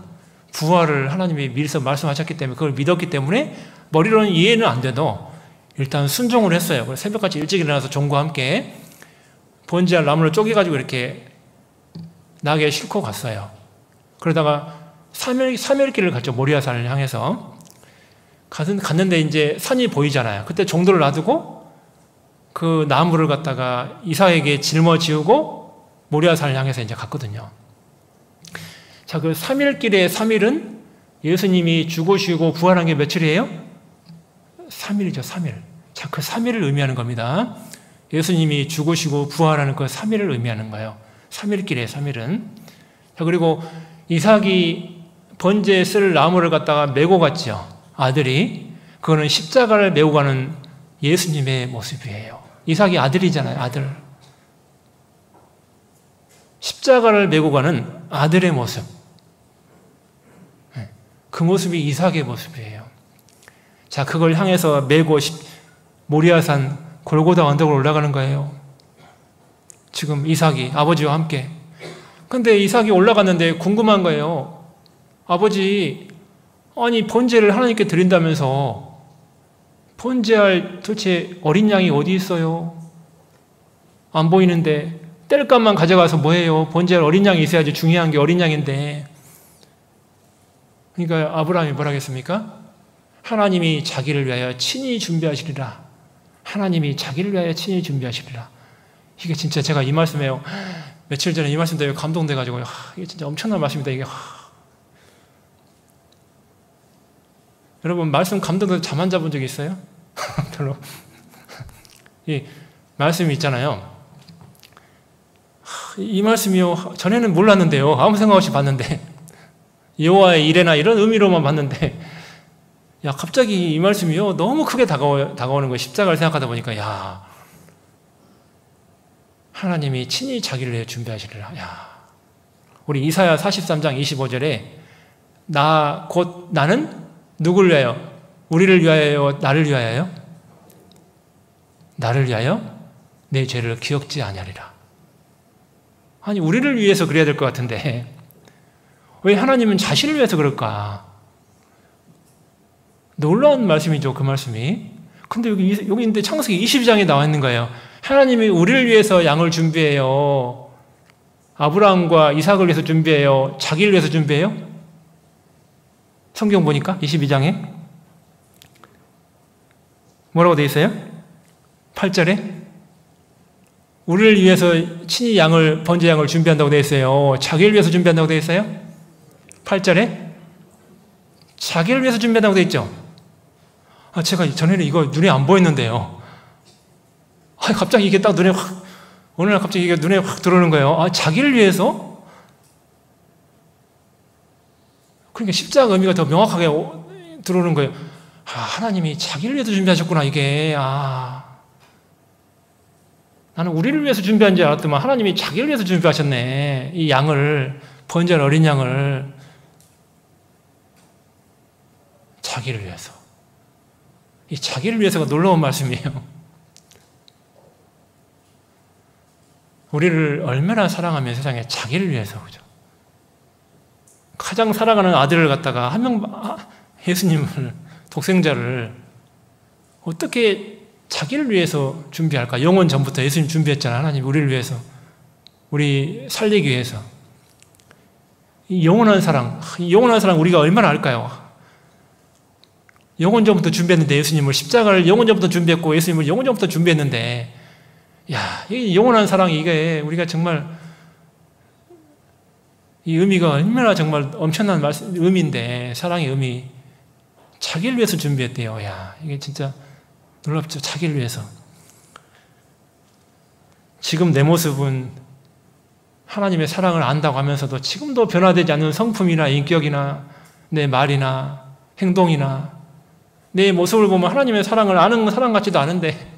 부활을 하나님이 미리서 말씀하셨기 때문에, 그걸 믿었기 때문에 머리로는 이해는 안 돼도 일단 순종을 했어요. 그래서 새벽같이 일찍 일어나서 종과 함께 번제할 나무를 쪼개가지고 이렇게 나귀에 싣고 갔어요. 그러다가 3일길을 갔죠. 모리아산을 향해서. 갔는데 이제 산이 보이잖아요. 그때 종들을 놔두고 그 나무를 갖다가 이삭에게 짊어지우고 모리아산을 향해서 이제 갔거든요. 자, 그 3일길의 3일은 예수님이 죽으시고 부활한 게 며칠이에요? 3일이죠, 3일. 자, 그 3일을 의미하는 겁니다. 예수님이 죽으시고 부활하는 그 3일을 의미하는 거예요. 3일길의 3일은. 자, 그리고 이삭이 번제에 쓸 나무를 갖다가 메고 갔죠. 아들이. 그거는 십자가를 메고 가는 예수님의 모습이에요. 이삭이 아들이잖아요, 아들. 십자가를 메고 가는 아들의 모습. 그 모습이 이삭의 모습이에요. 자, 그걸 향해서 메고 모리아산 골고다 언덕으로 올라가는 거예요. 지금 이삭이 아버지와 함께. 근데 이삭이 올라갔는데 궁금한 거예요. 아버지, 아니 번제를 하나님께 드린다면서 번제할 도대체 어린 양이 어디 있어요? 안 보이는데 땔감만 가져가서 뭐해요? 번제할 어린 양이 있어야지, 중요한 게 어린 양인데. 그러니까 아브라함이 뭐라 하겠습니까? 하나님이 자기를 위하여 친히 준비하시리라. 하나님이 자기를 위하여 친히 준비하시리라. 이게 진짜 제가 이 말씀에요. 며칠 전에 이 말씀 때문에 감동돼가지고, 이게 진짜 엄청난 말씀입니다. 이게. 여러분, 말씀 감동돼서 잠 안 자본 적 있어요? 별로. 이 말씀이 있잖아요. 이 말씀이요. 전에는 몰랐는데요. 아무 생각 없이 봤는데. 여호와의 이레나 이런 의미로만 봤는데, 갑자기 이 말씀이요. 너무 크게 다가오는 거예요. 십자가를 생각하다 보니까, 하나님이 친히 자기를 위해 준비하시리라. 우리 이사야 43장 25절에 나는 누구를 위하여? 우리를 위하여, 나를 위하여요? 나를 위하여 내 죄를 기억지 아니하리라. 아니, 우리를 위해서 그래야 될 것 같은데 왜 하나님은 자신을 위해서 그럴까? 놀라운 말씀이죠, 그 말씀이. 근데 여기 있는데 창세기 22장에 나와 있는 거예요. 하나님이 우리를 위해서 양을 준비해요. 아브라함과 이삭을 위해서 준비해요. 자기를 위해서 준비해요? 성경 보니까 22장에 뭐라고 되어 있어요? 8절에 우리를 위해서 친히 번제 양을 준비한다고 되어 있어요. 자기를 위해서 준비한다고 되어 있어요? 8절에 자기를 위해서 준비한다고 되어 있죠? 제가 전에는 이거 눈에 안 보였는데요. 갑자기 이게 딱 눈에 어느 날 갑자기 이게 눈에 확 들어오는 거예요. 자기를 위해서? 그러니까 십자가 의미가 더 명확하게 들어오는 거예요. 하나님이 자기를 위해서 준비하셨구나, 이게. 나는 우리를 위해서 준비한 줄 알았더만 하나님이 자기를 위해서 준비하셨네. 이 양을, 번제한 어린 양을. 자기를 위해서. 이 자기를 위해서가 놀라운 말씀이에요. 우리를 얼마나 사랑하면 세상에 자기를 위해서, 그죠? 가장 사랑하는 아들을 갖다가 예수님을, 독생자를 어떻게 자기를 위해서 준비할까? 영원 전부터 예수님 준비했잖아. 하나님 우리를 위해서, 우리 살리기 위해서. 이 영원한 사랑 우리가 얼마나 알까요? 영원 전부터 준비했는데, 예수님을 십자가를 영원 전부터 준비했고 예수님을 영원 전부터 준비했는데, 이 영원한 사랑이, 이게 우리가 정말 이 의미가 얼마나 정말 엄청난 의미인데, 사랑의 의미, 자기를 위해서 준비했대요. 이게 진짜 놀랍죠. 자기를 위해서. 지금 내 모습은 하나님의 사랑을 안다고 하면서도 지금도 변화되지 않는 성품이나 인격이나 내 말이나 행동이나 내 모습을 보면 하나님의 사랑을 아는 사람 같지도 않은데,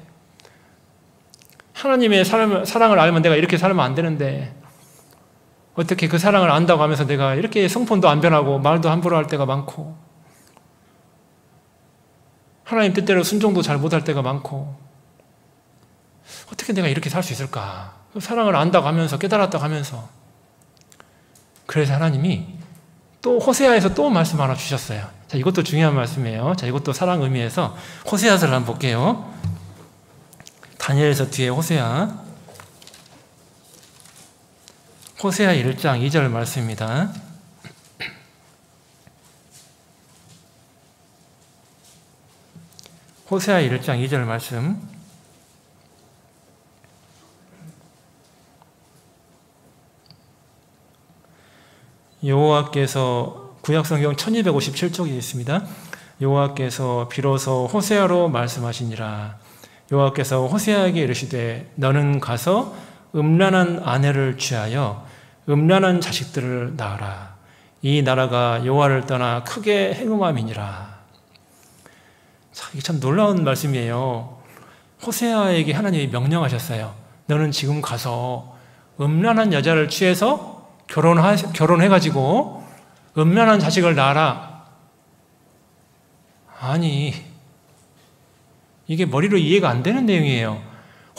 하나님의 사랑을 알면 내가 이렇게 살면 안 되는데, 어떻게 그 사랑을 안다고 하면서 내가 이렇게 성품도 안 변하고 말도 함부로 할 때가 많고, 하나님 뜻대로 순종도 잘 못할 때가 많고, 어떻게 내가 이렇게 살 수 있을까? 사랑을 안다고 하면서, 깨달았다고 하면서. 그래서 하나님이 또 호세아에서 또 말씀 하나 주셨어요. 자, 이것도 중요한 말씀이에요. 자, 이것도 사랑 의미에서 호세아서를 한번 볼게요. 다니엘에서 뒤에 호세아 1장 2절 말씀입니다. 호세아 1장 2절 말씀. 여호와께서, 구약성경 1257쪽에 있습니다. 여호와께서 비로소 호세아로 말씀하시니라. 여호와께서 호세아에게 이르시되 너는 가서 음란한 아내를 취하여 음란한 자식들을 낳으라. 이 나라가 여호와를 떠나 크게 행음함이니라. 자, 이게 참 놀라운 말씀이에요. 호세아에게 하나님이 명령하셨어요. 너는 지금 가서 음란한 여자를 취해서 결혼해가지고 음란한 자식을 낳아라. 아니, 이게 머리로 이해가 안 되는 내용이에요.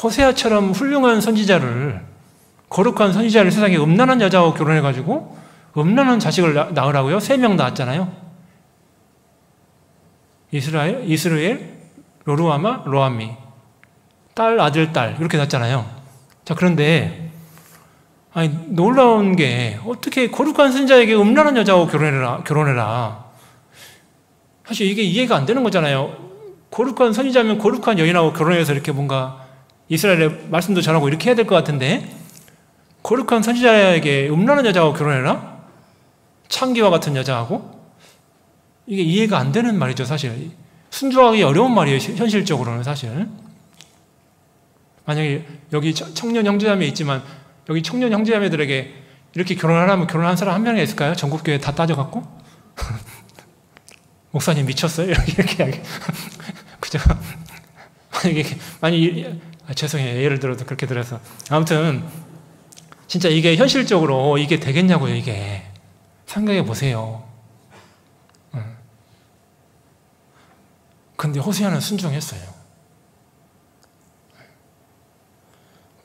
호세아처럼 훌륭한 선지자를, 거룩한 선지자를 세상에 음란한 여자하고 결혼해가지고 음란한 자식을 낳으라고요? 3명 낳았잖아요. 이스라엘, 로루아마, 로암미. 딸, 아들, 딸 이렇게 낳았잖아요. 자, 그런데 놀라운 게, 어떻게 거룩한 선지자에게 음란한 여자하고 결혼해라. 사실 이게 이해가 안 되는 거잖아요. 거룩한 선지자면 거룩한 여인하고 결혼해서 이렇게 뭔가 이스라엘의 말씀도 전하고 이렇게 해야 될 것 같은데, 거룩한 선지자에게 음란한 여자하고 결혼해라? 창기와 같은 여자하고? 이게 이해가 안 되는 말이죠, 사실. 순종하기 어려운 말이에요, 현실적으로는 사실. 만약에 여기 청년 형제자매 있지만, 여기 청년 형제자매들에게 이렇게 결혼하라면 결혼한 사람 한 명이 있을까요? 전국교회 다 따져갖고? 목사님 미쳤어요? 이렇게 이야기. 그죠? 죄송해요. 예를 들어서 그렇게 들어서. 아무튼, 진짜 이게 현실적으로 이게 되겠냐고요, 이게. 생각해 보세요. 근데 호세아는 순종했어요.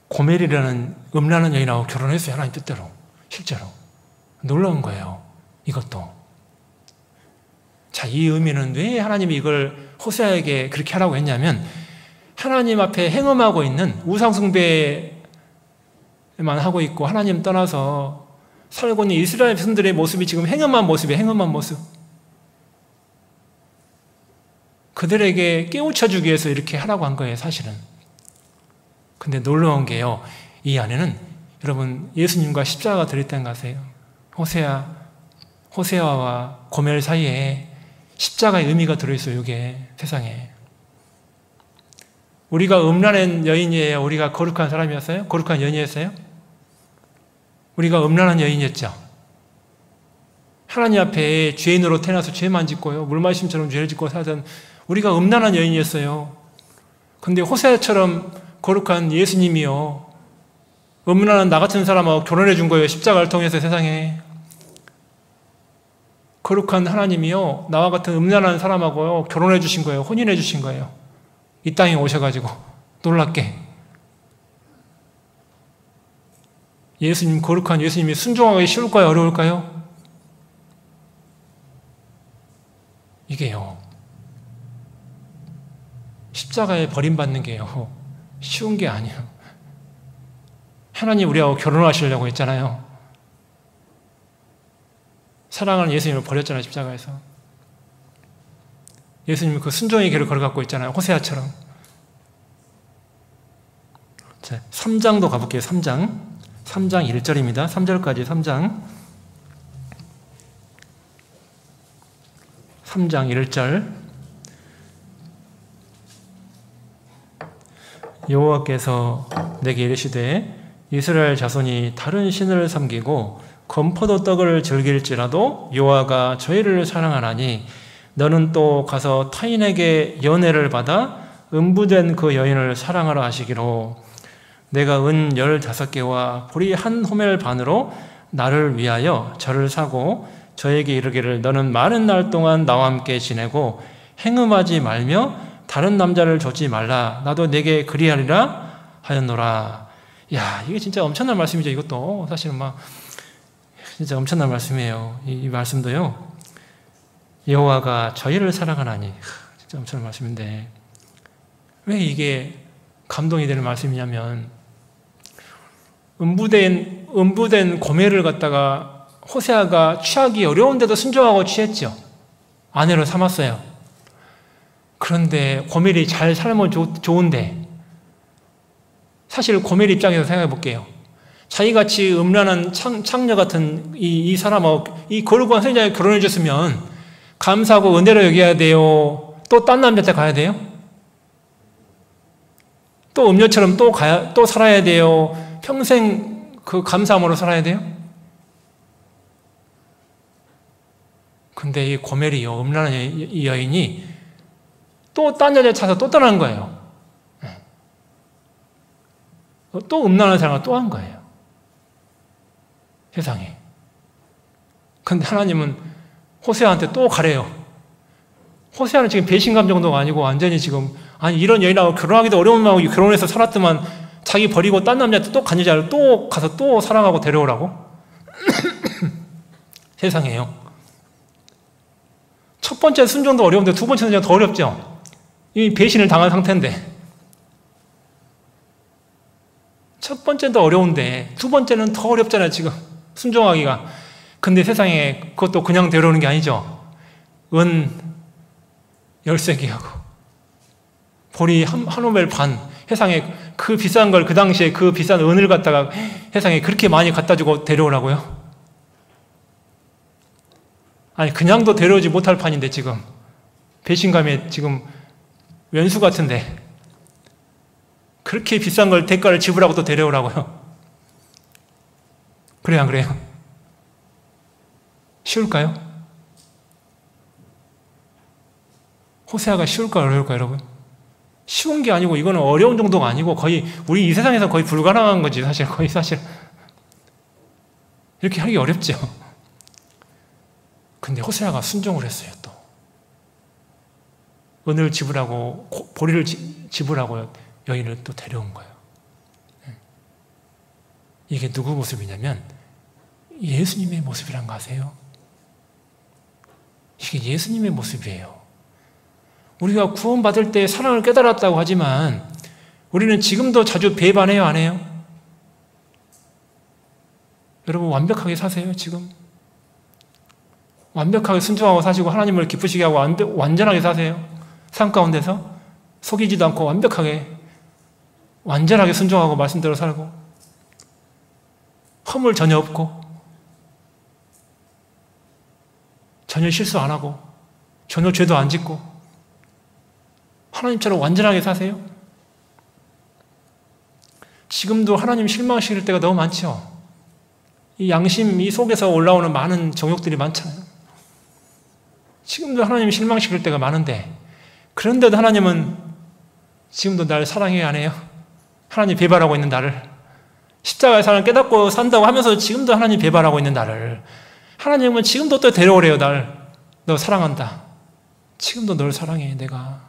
고멜이라는 음란한 여인하고 결혼했어요, 하나님 뜻대로. 실제로. 놀라운 거예요, 이것도. 자, 이 의미는 왜 하나님이 이걸 호세아에게 그렇게 하라고 했냐면, 하나님 앞에 행음하고 있는 우상숭배만 하고 있고 하나님 떠나서 살고 있는 이스라엘 백성들의 모습이 지금 행음한 모습이에요. 행음한 모습. 그들에게 깨우쳐주기 위해서 이렇게 하라고 한 거예요, 사실은. 근데 놀라운 게요, 이 안에는 여러분 예수님과 십자가가 들어있다는 거 아세요? 호세아와 고멜 사이에 십자가의 의미가 들어있어요, 이게 세상에. 우리가 음란한 여인이에요? 우리가 거룩한 사람이었어요? 거룩한 여인이었어요? 우리가 음란한 여인이었죠. 하나님 앞에 죄인으로 태어나서 죄만 짓고요, 물마심처럼 죄를 짓고 살던 우리가 음란한 여인이었어요. 근데 호세아처럼 거룩한 예수님이요, 음란한 나 같은 사람하고 결혼해 준 거예요, 십자가를 통해서 세상에. 거룩한 하나님이요, 나와 같은 음란한 사람하고요 결혼해 주신 거예요. 혼인해 주신 거예요. 이 땅에 오셔가지고 놀랍게. 예수님, 거룩한 예수님이 순종하기 쉬울까요? 어려울까요? 이게요, 십자가에 버림받는 게요, 쉬운 게 아니에요. 하나님 우리하고 결혼하시려고 했잖아요. 사랑하는 예수님을 버렸잖아요, 십자가에서. 예수님은 그 순종의 길을 걸어갖고 있잖아요, 호세아처럼. 자, 3장도 가볼게요. 3장 1절입니다. 3절까지 3장 1절. 여호와께서 내게 이르시되 이스라엘 자손이 다른 신을 섬기고 건포도 떡을 즐길지라도 여호와가 저희를 사랑하나니 너는 또 가서 타인에게 연애를 받아 음부된 그 여인을 사랑하라 하시기로 내가 은 15개와 보리 1호멜 반으로 나를 위하여 저를 사고 저에게 이르기를 너는 많은 날 동안 나와 함께 지내고 행음하지 말며 다른 남자를 좇지 말라 나도 내게 그리하리라 하였노라. 야, 이게 진짜 엄청난 말씀이죠. 이것도 사실은 막 진짜 엄청난 말씀이에요. 이 말씀도요, 여호와가 저희를 사랑하나니, 진짜 엄청난 말씀인데 왜 이게 감동이 되는 말씀이냐면, 음부된 고멜을 갖다가 호세아가 취하기 어려운데도 순종하고 취했죠. 아내로 삼았어요. 그런데 고멜이 잘 살면 좋은데, 사실 고멜 입장에서 생각해 볼게요. 자기같이 음란한 창녀 같은 이 사람하고 이 거룩한 선지자에 결혼해 줬으면 감사하고 은혜로 여겨야 돼요? 또 딴 남자한테 가야 돼요? 또 음녀처럼 또 살아야 돼요? 평생 그 감사함으로 살아야 돼요? 근데 이 고멜이요, 음란한 이 여인이 또 딴 여자 찾아서 또 떠난 거예요. 또 음란한 사랑을 또 한 거예요. 세상에. 근데 하나님은 호세아한테 또 가래요. 호세아는 지금 배신감 정도가 아니고 완전히 지금, 아니 이런 여인하고 결혼하기도 어려운 마음으로 결혼해서 살았더만 자기 버리고 딴 남자한테 또 간 여자를 또 가서 또 사랑하고 데려오라고? 세상에요. 첫 번째 순종도 어려운데 두 번째 순종은 더 어렵죠. 이미 배신을 당한 상태인데. 첫 번째는 더 어려운데 두 번째는 더 어렵잖아요, 지금. 순종하기가. 근데 세상에 그것도 그냥 데려오는 게 아니죠. 은 13개하고 보리 한 호멜 반, 세상에 그 비싼 걸, 그 당시에 그 비싼 은을 갖다가 세상에 그렇게 많이 갖다 주고 데려오라고요? 아니, 그냥도 데려오지 못할 판인데 지금 배신감에 지금 왼수 같은데 그렇게 비싼 걸 대가를 지불하고 또 데려오라고요? 그래요, 안 그래요? 쉬울까요? 호세아가 쉬울까요, 어려울까요, 여러분? 쉬운 게 아니고 이거는 어려운 정도가 아니고 거의 우리 이 세상에서 거의 불가능한 거지, 사실. 거의 사실 이렇게 하기 어렵죠. 근데 호세아가 순종을 했어요. 또 은을 지불하고 보리를 지불하고 여인을 또 데려온 거예요. 이게 누구 모습이냐면 예수님의 모습이란 거 아세요? 이게 예수님의 모습이에요. 우리가 구원받을 때 사랑을 깨달았다고 하지만 우리는 지금도 자주 배반해요, 안 해요? 여러분 완벽하게 사세요, 지금? 완벽하게 순종하고 사시고 하나님을 기쁘시게 하고 완전하게 사세요? 삶 가운데서 속이지도 않고 완전하게 순종하고 말씀대로 살고 허물 전혀 없고 전혀 실수 안 하고 전혀 죄도 안 짓고 하나님처럼 완전하게 사세요? 지금도 하나님 실망시킬 때가 너무 많죠. 이 양심 이 속에서 올라오는 많은 정욕들이 많잖아요. 지금도 하나님 실망시킬 때가 많은데, 그런데도 하나님은 지금도 날 사랑해야 안 해요? 하나님 배반하고 있는 나를, 십자가의 사랑을 깨닫고 산다고 하면서 지금도 하나님 배반하고 있는 나를 하나님은 지금도 또 데려오래요. 너 사랑한다. 지금도 널 사랑해. 내가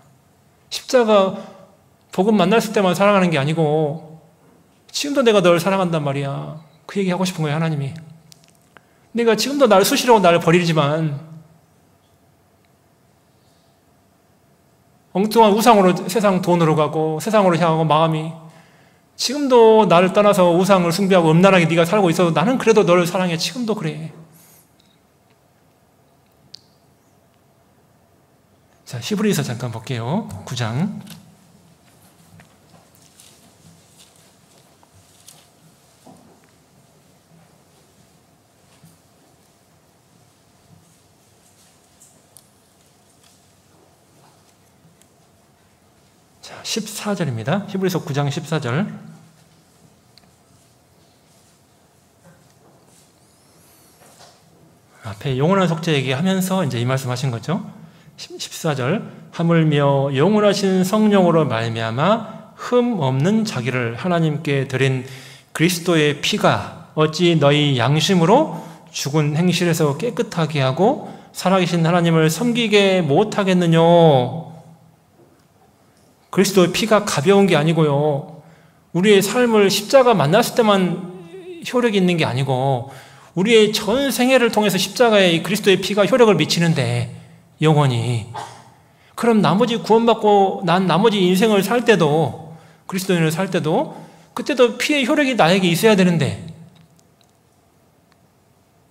십자가 복음 만났을 때만 사랑하는 게 아니고 지금도 내가 널 사랑한단 말이야. 그 얘기하고 싶은 거예요, 하나님이. 내가 지금도 나를 수시로 나를 버리지만 엉뚱한 우상으로 세상 돈으로 가고 세상으로 향하고 마음이 지금도 나를 떠나서 우상을 숭배하고 음란하게 네가 살고 있어도 나는 그래도 너를 사랑해. 지금도 그래. 자, 히브리서 잠깐 볼게요. 9장. 자, 14절입니다. 히브리서 9장 14절. 앞에 영원한 속죄 얘기하면서 이제 이 말씀 하신 거죠. 14절. 하물며 영원하신 성령으로 말미암아 흠 없는 자기를 하나님께 드린 그리스도의 피가 어찌 너희 양심으로 죽은 행실에서 깨끗하게 하고 살아계신 하나님을 섬기게 못하겠느냐. 그리스도의 피가 가벼운 게 아니고요. 우리의 삶을 십자가 만났을 때만 효력이 있는 게 아니고 우리의 전 생애를 통해서 십자가에 그리스도의 피가 효력을 미치는데 영원히. 그럼 나머지 구원받고 난 나머지 인생을 살 때도 그리스도인을 살 때도 그때도 피의 효력이 나에게 있어야 되는데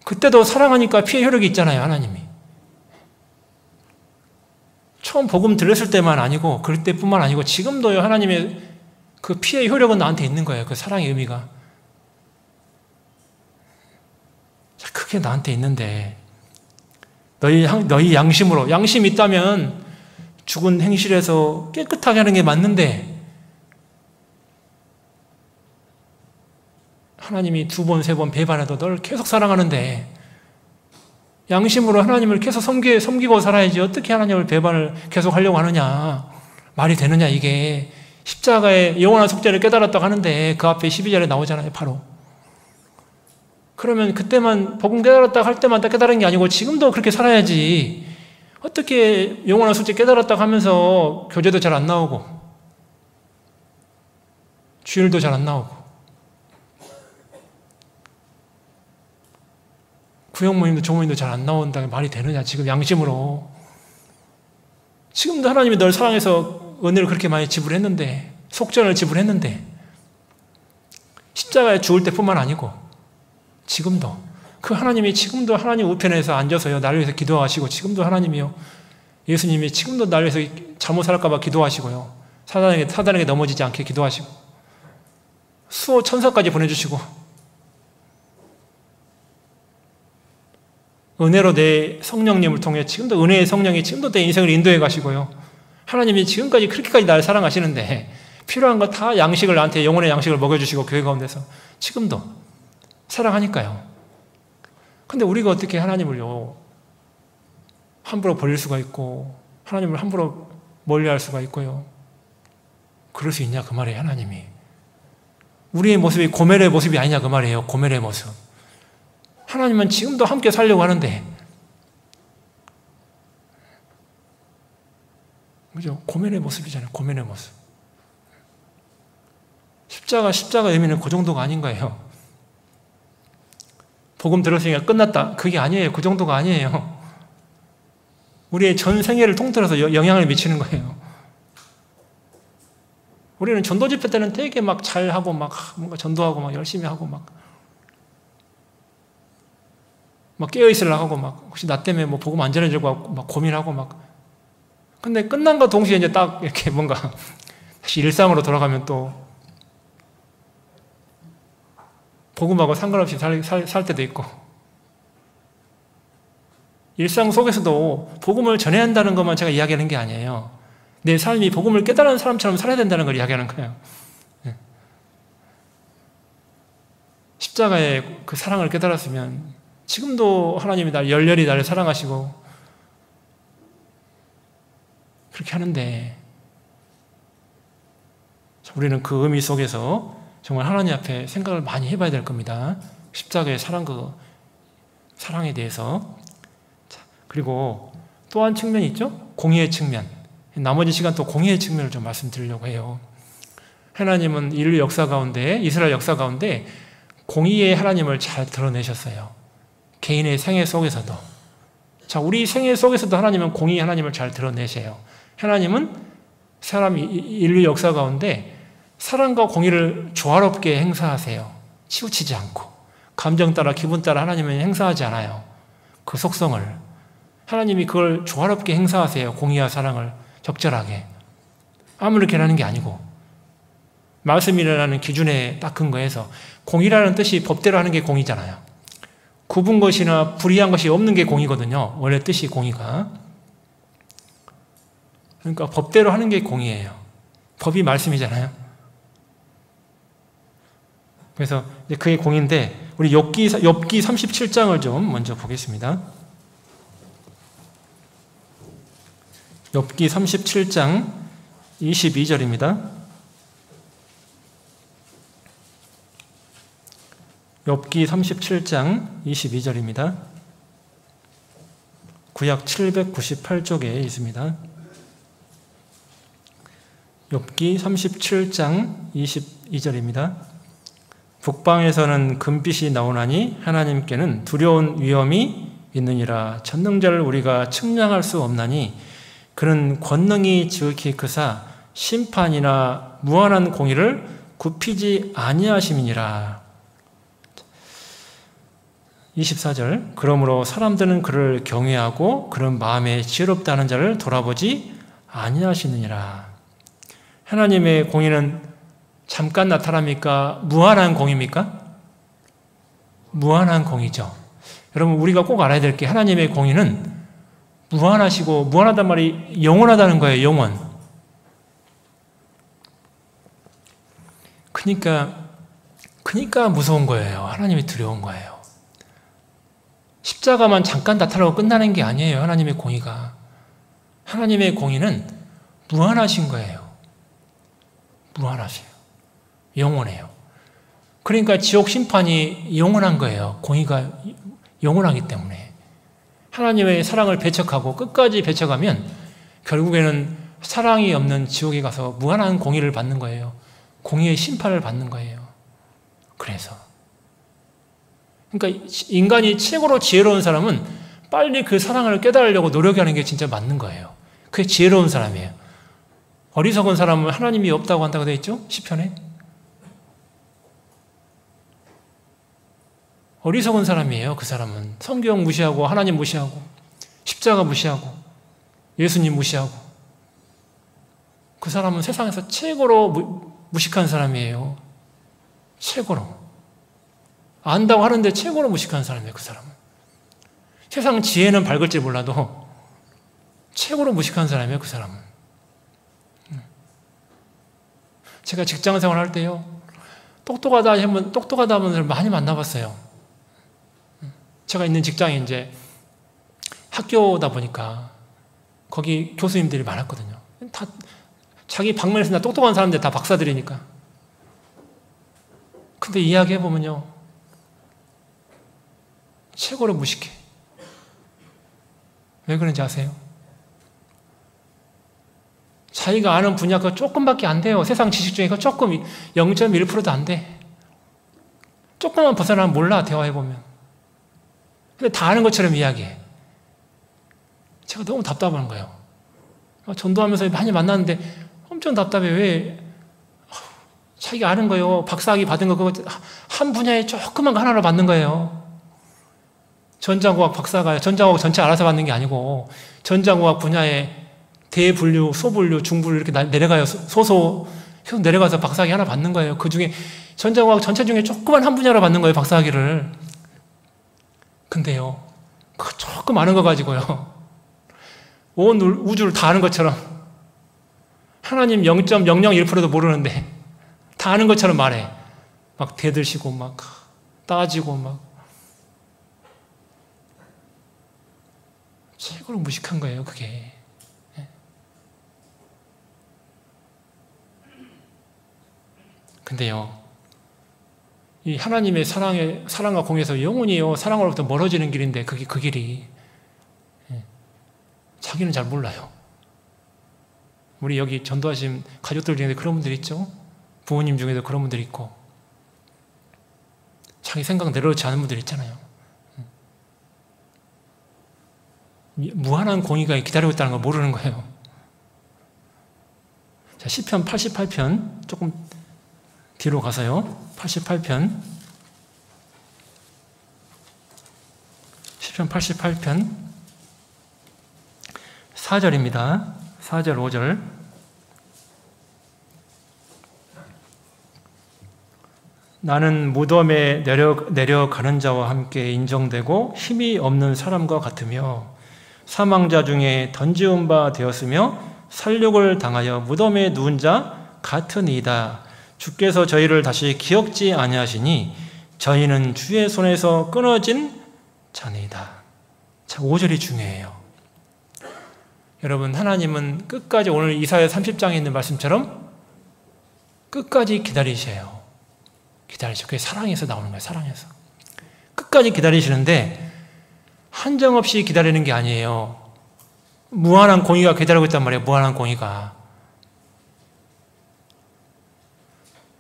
그때도 사랑하니까 피의 효력이 있잖아요, 하나님이. 처음 복음 들렸을 때만 아니고 그럴 때뿐만 아니고 지금도요, 하나님의 그 피의 효력은 나한테 있는 거예요. 그 사랑의 의미가. 그게 나한테 있는데 너희 양심으로, 양심이 있다면 죽은 행실에서 깨끗하게 하는 게 맞는데 하나님이 2번, 3번 배반해도 널 계속 사랑하는데 양심으로 하나님을 계속 섬기고 살아야지 어떻게 하나님을 배반을 계속 하려고 하느냐. 말이 되느냐 이게. 십자가의 영원한 속죄를 깨달았다고 하는데 그 앞에 12절에 나오잖아요, 바로. 그러면 그때만 복음 깨달았다고 할 때만 딱 깨달은 게 아니고 지금도 그렇게 살아야지. 어떻게 영원한 속죄 깨달았다고 하면서 교제도 잘 안 나오고 주일도 잘 안 나오고 구역 모임도 조모임도 잘 안 나온다는 말이 되느냐, 지금 양심으로. 지금도 하나님이 널 사랑해서 은혜를 그렇게 많이 지불했는데, 속전을 지불했는데, 십자가에 죽을 때뿐만 아니고 지금도 그 하나님이 지금도 하나님 우편에서 앉아서요 나를 위해서 기도하시고, 지금도 하나님이요 예수님이 지금도 나를 위해서 잘못 살까 봐 기도하시고요, 사단에게 넘어지지 않게 기도하시고, 수호 천사까지 보내주시고, 은혜로 내 성령님을 통해 지금도 은혜의 성령이 지금도 내 인생을 인도해 가시고요, 하나님이 지금까지 그렇게까지 나를 사랑하시는데 필요한 거 다 양식을 나한테 영혼의 양식을 먹여주시고 교회 가운데서 지금도 사랑하니까요. 근데 우리가 어떻게 하나님을요 함부로 버릴 수가 있고 하나님을 함부로 멀리할 수가 있고요, 그럴 수 있냐 그 말이에요. 하나님이 우리의 모습이 고멜의 모습이 아니냐 그 말이에요. 고멜의 모습. 하나님은 지금도 함께 살려고 하는데, 그죠? 고멜의 모습이잖아요. 고멜의 모습. 십자가 의미는 그 정도가 아닌 거예요. 복음 들었으니까 끝났다, 그게 아니에요. 그 정도가 아니에요. 우리의 전 생애를 통틀어서 영향을 미치는 거예요. 우리는 전도 집회 때는 되게 막 잘하고 막 뭔가 전도하고 막 열심히 하고 막 깨어있으려고 하고 막 혹시 나 때문에 뭐 복음 안 전해주고 막 고민하고 막. 근데 끝난과 동시에 이제 딱 이렇게 뭔가 다시 일상으로 돌아가면 또 복음하고 상관없이 살 때도 있고, 일상 속에서도 복음을 전해야 한다는 것만 제가 이야기하는 게 아니에요. 내 삶이 복음을 깨달은 사람처럼 살아야 된다는 걸 이야기하는 거예요. 십자가의 그 사랑을 깨달았으면 지금도 하나님이 열렬히 나를 사랑하시고 그렇게 하는데, 우리는 그 의미 속에서 정말 하나님 앞에 생각을 많이 해봐야 될 겁니다. 십자가의 사랑에 대해서. 그리고 또 한 측면이 있죠? 공의의 측면. 나머지 시간 또 공의의 측면을 좀 말씀드리려고 해요. 하나님은 인류 역사 가운데, 이스라엘 역사 가운데 공의의 하나님을 잘 드러내셨어요. 개인의 생애 속에서도. 자, 우리 생애 속에서도 하나님은 공의의 하나님을 잘 드러내세요. 하나님은 인류 역사 가운데 사랑과 공의를 조화롭게 행사하세요. 치우치지 않고. 감정 따라 기분 따라 하나님은 행사하지 않아요. 그 속성을. 하나님이 그걸 조화롭게 행사하세요. 공의와 사랑을 적절하게. 아무렇게 하는 게 아니고 말씀이라는 기준에 딱 근거해서 공의라는 뜻이 법대로 하는 게 공의잖아요. 굽은 것이나 불이한 것이 없는 게 공의거든요. 원래 뜻이 공의가. 그러니까 법대로 하는 게 공의예요. 법이 말씀이잖아요. 그래서 그게 공의인데 우리 욥기 37장을 좀 먼저 보겠습니다. 욥기 37장 22절입니다. 욥기 37장 22절입니다. 구약 798쪽에 있습니다. 욥기 37장 22절입니다. 북방에서는 금빛이 나오나니 하나님께는 두려운 위험이 있느니라. 전능자를 우리가 측량할 수 없나니 그는 권능이 지극히 크사 심판이나 무한한 공의를 굽히지 아니하심이니라. 24절 그러므로 사람들은 그를 경외하고 그런 마음에 지혜롭다는 자를 돌아보지 아니하시느니라. 하나님의 공의는 잠깐 나타납니까? 무한한 공의입니까? 무한한 공의죠. 여러분 우리가 꼭 알아야 될 게 하나님의 공의는 무한하시고 무한하단 말이 영원하다는 거예요. 영원. 그러니까 무서운 거예요. 하나님이 두려운 거예요. 십자가만 잠깐 나타나고 끝나는 게 아니에요. 하나님의 공의가. 하나님의 공의는 무한하신 거예요. 무한하세요. 영원해요. 그러니까 지옥 심판이 영원한 거예요. 공의가 영원하기 때문에. 하나님의 사랑을 배척하고 끝까지 배척하면 결국에는 사랑이 없는 지옥에 가서 무한한 공의를 받는 거예요. 공의의 심판을 받는 거예요. 그러니까 인간이 최고로 지혜로운 사람은 빨리 그 사랑을 깨달으려고 노력하는 게 진짜 맞는 거예요. 그게 지혜로운 사람이에요. 어리석은 사람은 하나님이 없다고 한다고 되어 있죠? 시편에. 어리석은 사람이에요. 그 사람은. 성경 무시하고 하나님 무시하고 십자가 무시하고 예수님 무시하고 그 사람은 세상에서 최고로 무식한 사람이에요. 최고로. 안다고 하는데 최고로 무식한 사람이에요. 그 사람은. 세상 지혜는 밝을지 몰라도 최고로 무식한 사람이에요. 그 사람은. 제가 직장생활 할 때요. 똑똑하다 하면 분들 많이 만나봤어요. 제가 있는 직장이 이제 학교다 보니까 거기 교수님들이 많았거든요. 다 자기 방면에서 나 똑똑한 사람들 다 박사들이니까. 근데 이야기해보면요. 최고로 무식해. 왜 그런지 아세요? 자기가 아는 분야가 조금밖에 안 돼요. 세상 지식 중에 조금 0.1%도 안 돼. 조금만 벗어나면 몰라, 대화해보면. 근데 다 아는 것처럼 이야기해. 제가 너무 답답한 거예요. 전도하면서 많이 만났는데 엄청 답답해. 왜? 자기가 아는 거예요. 박사학위 받은 거 그거 한 분야에 조그만 거 하나로 받는 거예요. 전자공학 박사가 전자공학 전체 알아서 받는 게 아니고 전자공학 분야에 대분류, 소분류, 중분류 이렇게 내려가요. 소소 계속 내려가서 박사학위 하나 받는 거예요. 그 중에 전자공학 전체 중에 조그만 한 분야로 받는 거예요. 박사학위를. 근데요. 그 조금 아는 거 가지고요. 온 우주를 다 아는 것처럼 하나님 0.001%도 모르는데 다 아는 것처럼 말해. 막 대들시고 막 따지고 막 최고로 무식한 거예요, 그게. 근데요, 이 하나님의 사랑과 공에서 영원히요, 사랑으로부터 멀어지는 길인데, 그게 그 길이. 자기는 잘 몰라요. 우리 여기 전도하신 가족들 중에도 그런 분들 있죠? 부모님 중에도 그런 분들 있고. 자기 생각 내려놓지 않은 분들 있잖아요. 무한한 공의가 기다리고 있다는 걸 모르는 거예요. 자, 시편 88편 조금 뒤로 가서요. 88편 시편 88편 4절입니다. 4절 5절 나는 무덤에 내려가는 자와 함께 인정되고 힘이 없는 사람과 같으며 사망자 중에 던지운 바 되었으며 살육을 당하여 무덤에 누운 자 같으니이다. 주께서 저희를 다시 기억지 아니하시니 저희는 주의 손에서 끊어진 자니이다. 자, 5절이 중요해요. 여러분, 하나님은 끝까지 오늘 이사야 30장에 있는 말씀처럼 끝까지 기다리셔요. 기다리셔. 그게 사랑에서 나오는 거예요. 사랑에서. 끝까지 기다리시는데 한정없이 기다리는 게 아니에요. 무한한 공의가 기다리고 있단 말이에요. 무한한 공의가.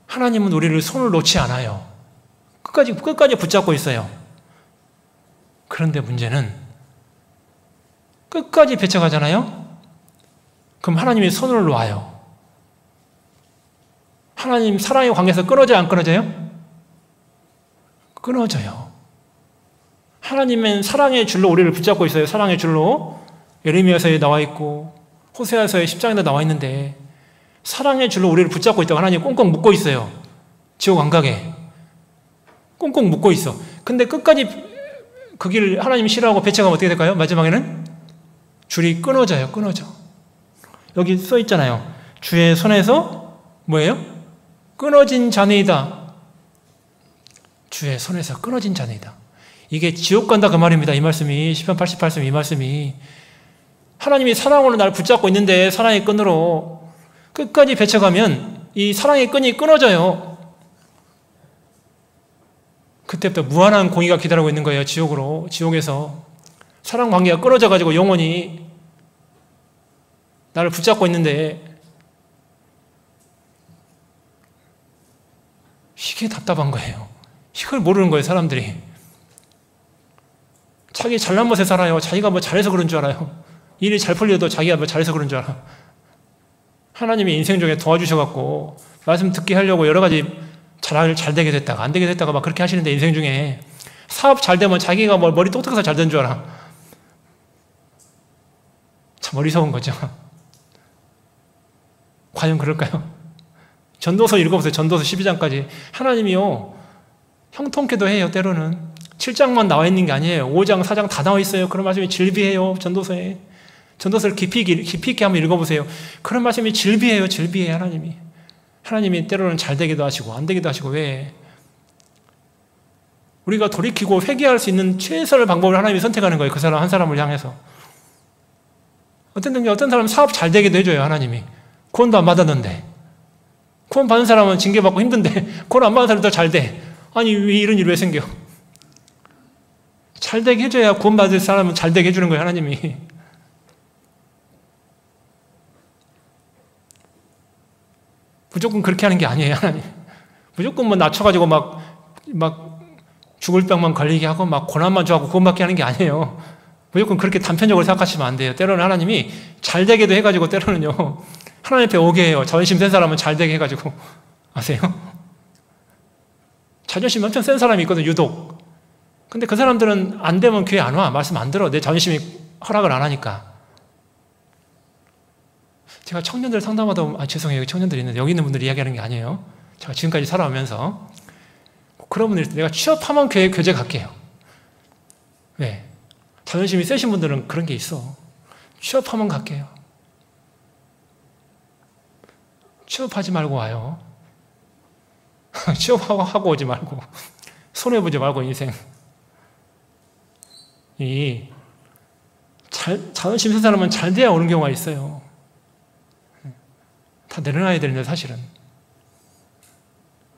하나님은 우리를 손을 놓지 않아요. 끝까지 붙잡고 있어요. 그런데 문제는 끝까지 배척하잖아요. 그럼 하나님이 손을 놓아요. 하나님 사랑의 관계에서 끊어져요? 안 끊어져요? 끊어져요. 하나님은 사랑의 줄로 우리를 붙잡고 있어요. 사랑의 줄로. 예레미야서에 나와 있고 호세아서에 10장에도 나와 있는데 사랑의 줄로 우리를 붙잡고 있다고 하나님 꽁꽁 묶고 있어요. 지옥 안 가게. 꽁꽁 묶고 있어. 근데 끝까지 그 길을 하나님이 싫어하고 배척하면 어떻게 될까요? 마지막에는 줄이 끊어져요. 끊어져. 여기 써 있잖아요. 주의 손에서 뭐예요? 끊어진 자네이다. 주의 손에서 끊어진 자네이다. 이게 지옥 간다 그 말입니다. 이 말씀이 시편 88편 이 말씀이 하나님이 사랑으로 날 붙잡고 있는데 사랑의 끈으로 끝까지 배쳐가면 이 사랑의 끈이 끊어져요. 그때부터 무한한 공의가 기다리고 있는 거예요. 지옥에서 사랑 관계가 끊어져 가지고 영원히 나를 붙잡고 있는데 이게 답답한 거예요. 이걸 모르는 거예요. 사람들이. 자기 잘난 것에 살아요. 자기가 뭐 잘해서 그런 줄 알아요. 일이 잘 풀려도 자기가 뭐 잘해서 그런 줄 알아. 하나님이 인생 중에 도와주셔갖고 말씀 듣게 하려고 여러 가지 잘 되게 됐다가 안 되게 됐다가 막 그렇게 하시는데 인생 중에 사업 잘 되면 자기가 뭐 머리 똑똑해서 잘 된 줄 알아. 참 어리석은 거죠. 과연 그럴까요? 전도서 읽어보세요. 전도서 12장까지. 하나님이요. 형통케도 해요. 때로는. 7장만 나와 있는 게 아니에요. 5장, 4장 다 나와 있어요. 그런 말씀이 질비해요. 전도서에. 전도서를 깊이 있게 한번 읽어보세요. 그런 말씀이 질비해요. 질비해 하나님이. 하나님이 때로는 잘 되기도 하시고 안 되기도 하시고. 왜? 우리가 돌이키고 회개할 수 있는 최선의 방법을 하나님이 선택하는 거예요. 그 사람 한 사람을 향해서. 어떤 사람은 사업 잘 되게도 해줘요. 하나님이. 구원도 안 받았는데. 구원 받은 사람은 징계받고 힘든데 구원 안 받은 사람도 잘 돼. 아니 왜 이런 일이 왜 생겨? 잘 되게 해줘야 구원 받을 사람은 잘 되게 해주는 거예요. 하나님이. 무조건 그렇게 하는 게 아니에요. 하나님. 무조건 뭐 낮춰가지고 막 죽을 병만 걸리게 하고 막 고난만 줘하고 구원받게 하는 게 아니에요. 무조건 그렇게 단편적으로 생각하시면 안 돼요. 때로는 하나님이 잘 되게도 해가지고 때로는요. 하나님 앞에 오게 해요. 자존심 센 사람은 잘 되게 해가지고. 아세요? 자존심 엄청 센 사람이 있거든, 유독. 근데 그 사람들은 안 되면 교회 안 와. 말씀 안 들어. 내 자존심이 허락을 안 하니까. 제가 청년들 상담하다, 죄송해요. 여기 청년들이 있는데, 여기 있는 분들이 이야기하는 게 아니에요. 제가 지금까지 살아오면서. 그런 분들이 내가 취업하면 교제 갈게요. 왜? 자존심이 세신 분들은 그런 게 있어. 취업하면 갈게요. 취업하지 말고 와요. 취업하고 오지 말고. 손해보지 말고, 인생. 자존심 센 사람은 잘 돼야 오는 경우가 있어요. 다 내려놔야 되는데, 사실은.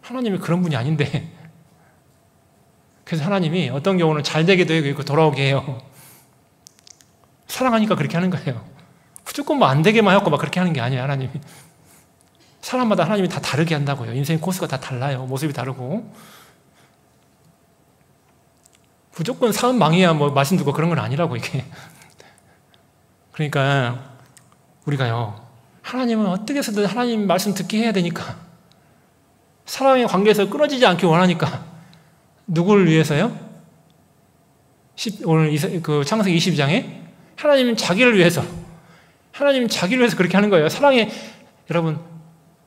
하나님이 그런 분이 아닌데. 그래서 하나님이 어떤 경우는 잘 되게도 해고 돌아오게 해요. 사랑하니까 그렇게 하는 거예요. 무조건 뭐 안 되게만 하고 막 그렇게 하는 게 아니에요, 하나님이. 사람마다 하나님이 다 다르게 한다고요. 인생 코스가 다 달라요. 모습이 다르고. 무조건 사업 망해야 뭐 말씀 듣고 그런 건 아니라고, 이게. 그러니까 우리가요, 하나님은 어떻게 해서든 하나님 말씀 듣게 해야 되니까, 사랑의 관계에서 끊어지지 않길 원하니까, 누구를 위해서요? 오늘 그 창세기 22장에 하나님은 자기를 위해서, 하나님은 자기를 위해서 그렇게 하는 거예요. 여러분,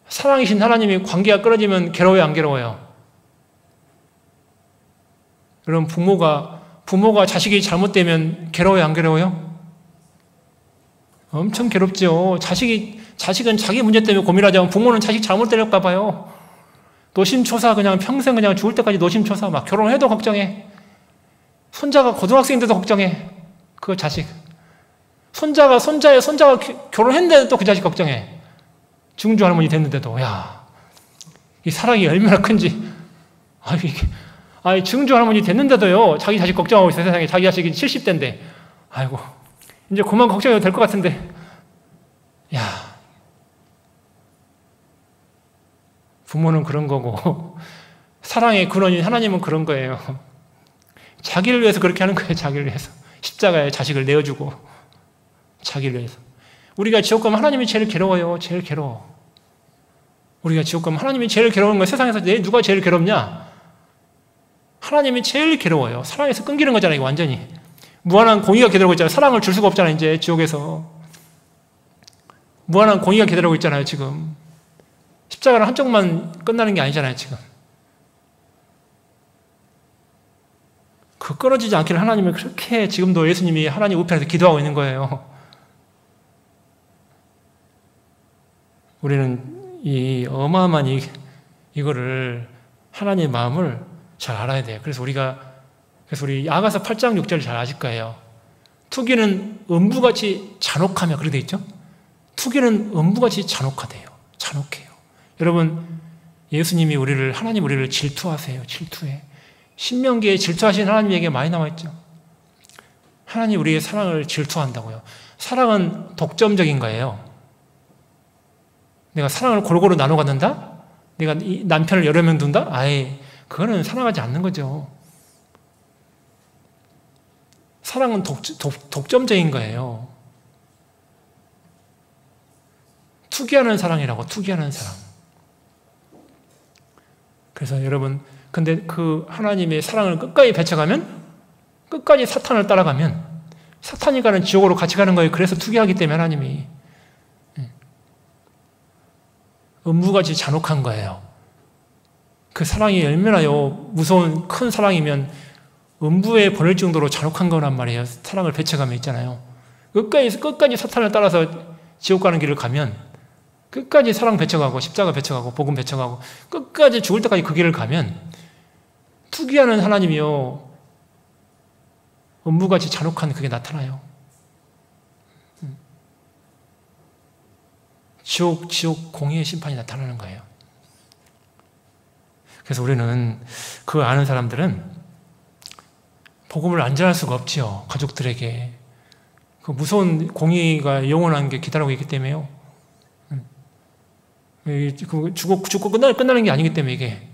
사랑이신 하나님이 관계가 끊어지면 괴로워요, 안 괴로워요? 여러분, 부모가 자식이 잘못되면 괴로워요, 안 괴로워요? 엄청 괴롭죠. 자식은 자기 문제 때문에 고민하자면 부모는 자식 잘못될까 봐요. 노심초사, 그냥 평생 그냥 죽을 때까지 노심초사, 막 결혼해도 걱정해. 손자가 고등학생인데도 걱정해. 그 자식. 손자가 결혼했는데도 또 그 자식 걱정해. 증조 할머니 됐는데도. 야, 이 사랑이 얼마나 큰지. 증조 할머니 됐는데도요, 자기 자식 걱정하고 있어요, 세상에. 자기 자식이 70대인데. 아이고, 이제 그만 걱정해도 될 것 같은데. 야, 부모는 그런 거고, 사랑의 근원인 하나님은 그런 거예요. 자기를 위해서 그렇게 하는 거예요, 자기를 위해서. 십자가에 자식을 내어주고, 자기를 위해서. 우리가 지옥 가면 하나님이 제일 괴로워요, 제일 괴로워. 우리가 지옥 가면 하나님이 제일 괴로운 거예요. 세상에서 누가 제일 괴롭냐? 하나님이 제일 괴로워요. 사랑에서 끊기는 거잖아요, 이거 완전히. 무한한 공의가 기다리고 있잖아요. 사랑을 줄 수가 없잖아요, 이제 지옥에서. 무한한 공의가 기다리고 있잖아요, 지금. 십자가는 한쪽만 끝나는 게 아니잖아요, 지금. 그 끊어지지 않기를 하나님을 그렇게 지금도 예수님이 하나님 우편에서 기도하고 있는 거예요. 우리는 이 어마어마한 이거를 하나님의 마음을 잘 알아야 돼요. 그래서 우리 야가서 8장 6절 잘 아실 거예요. 투기는 음부같이 잔혹하며, 그렇게 돼 있죠? 투기는 음부같이 잔혹하대요. 잔혹해요. 여러분, 예수님이 하나님 우리를 질투하세요. 질투해. 신명기에 질투하신 하나님 얘기가 많이 나와 있죠. 하나님 우리의 사랑을 질투한다고요. 사랑은 독점적인 거예요. 내가 사랑을 골고루 나눠 갖는다? 내가 남편을 여러 명 둔다? 그거는 사랑하지 않는 거죠. 사랑은 독점적인 거예요. 투기하는 사랑이라고, 투기하는 사랑. 그래서 여러분, 근데 그 하나님의 사랑을 끝까지 배쳐가면, 끝까지 사탄을 따라가면, 사탄이 가는 지옥으로 같이 가는 거예요. 그래서 투기하기 때문에 하나님이. 음부같이 잔혹한 거예요. 그 사랑이 얼마나요, 무서운 큰 사랑이면 음부에 보낼 정도로 잔혹한 거란 말이에요. 사랑을 배쳐가면 있잖아요. 끝까지 사탄을 따라서 지옥 가는 길을 가면, 끝까지 사랑 배쳐가고, 십자가 배쳐가고, 복음 배쳐가고, 끝까지 죽을 때까지 그 길을 가면, 투기하는 하나님이요, 음부같이 잔혹한 그게 나타나요. 지옥 공의의 심판이 나타나는 거예요. 그래서 우리는 그 아는 사람들은 복음을 안 전할 수가 없지요. 가족들에게. 그 무서운 공의가 영원한 게 기다리고 있기 때문에요. 죽고 끝나는 게 아니기 때문에 이게.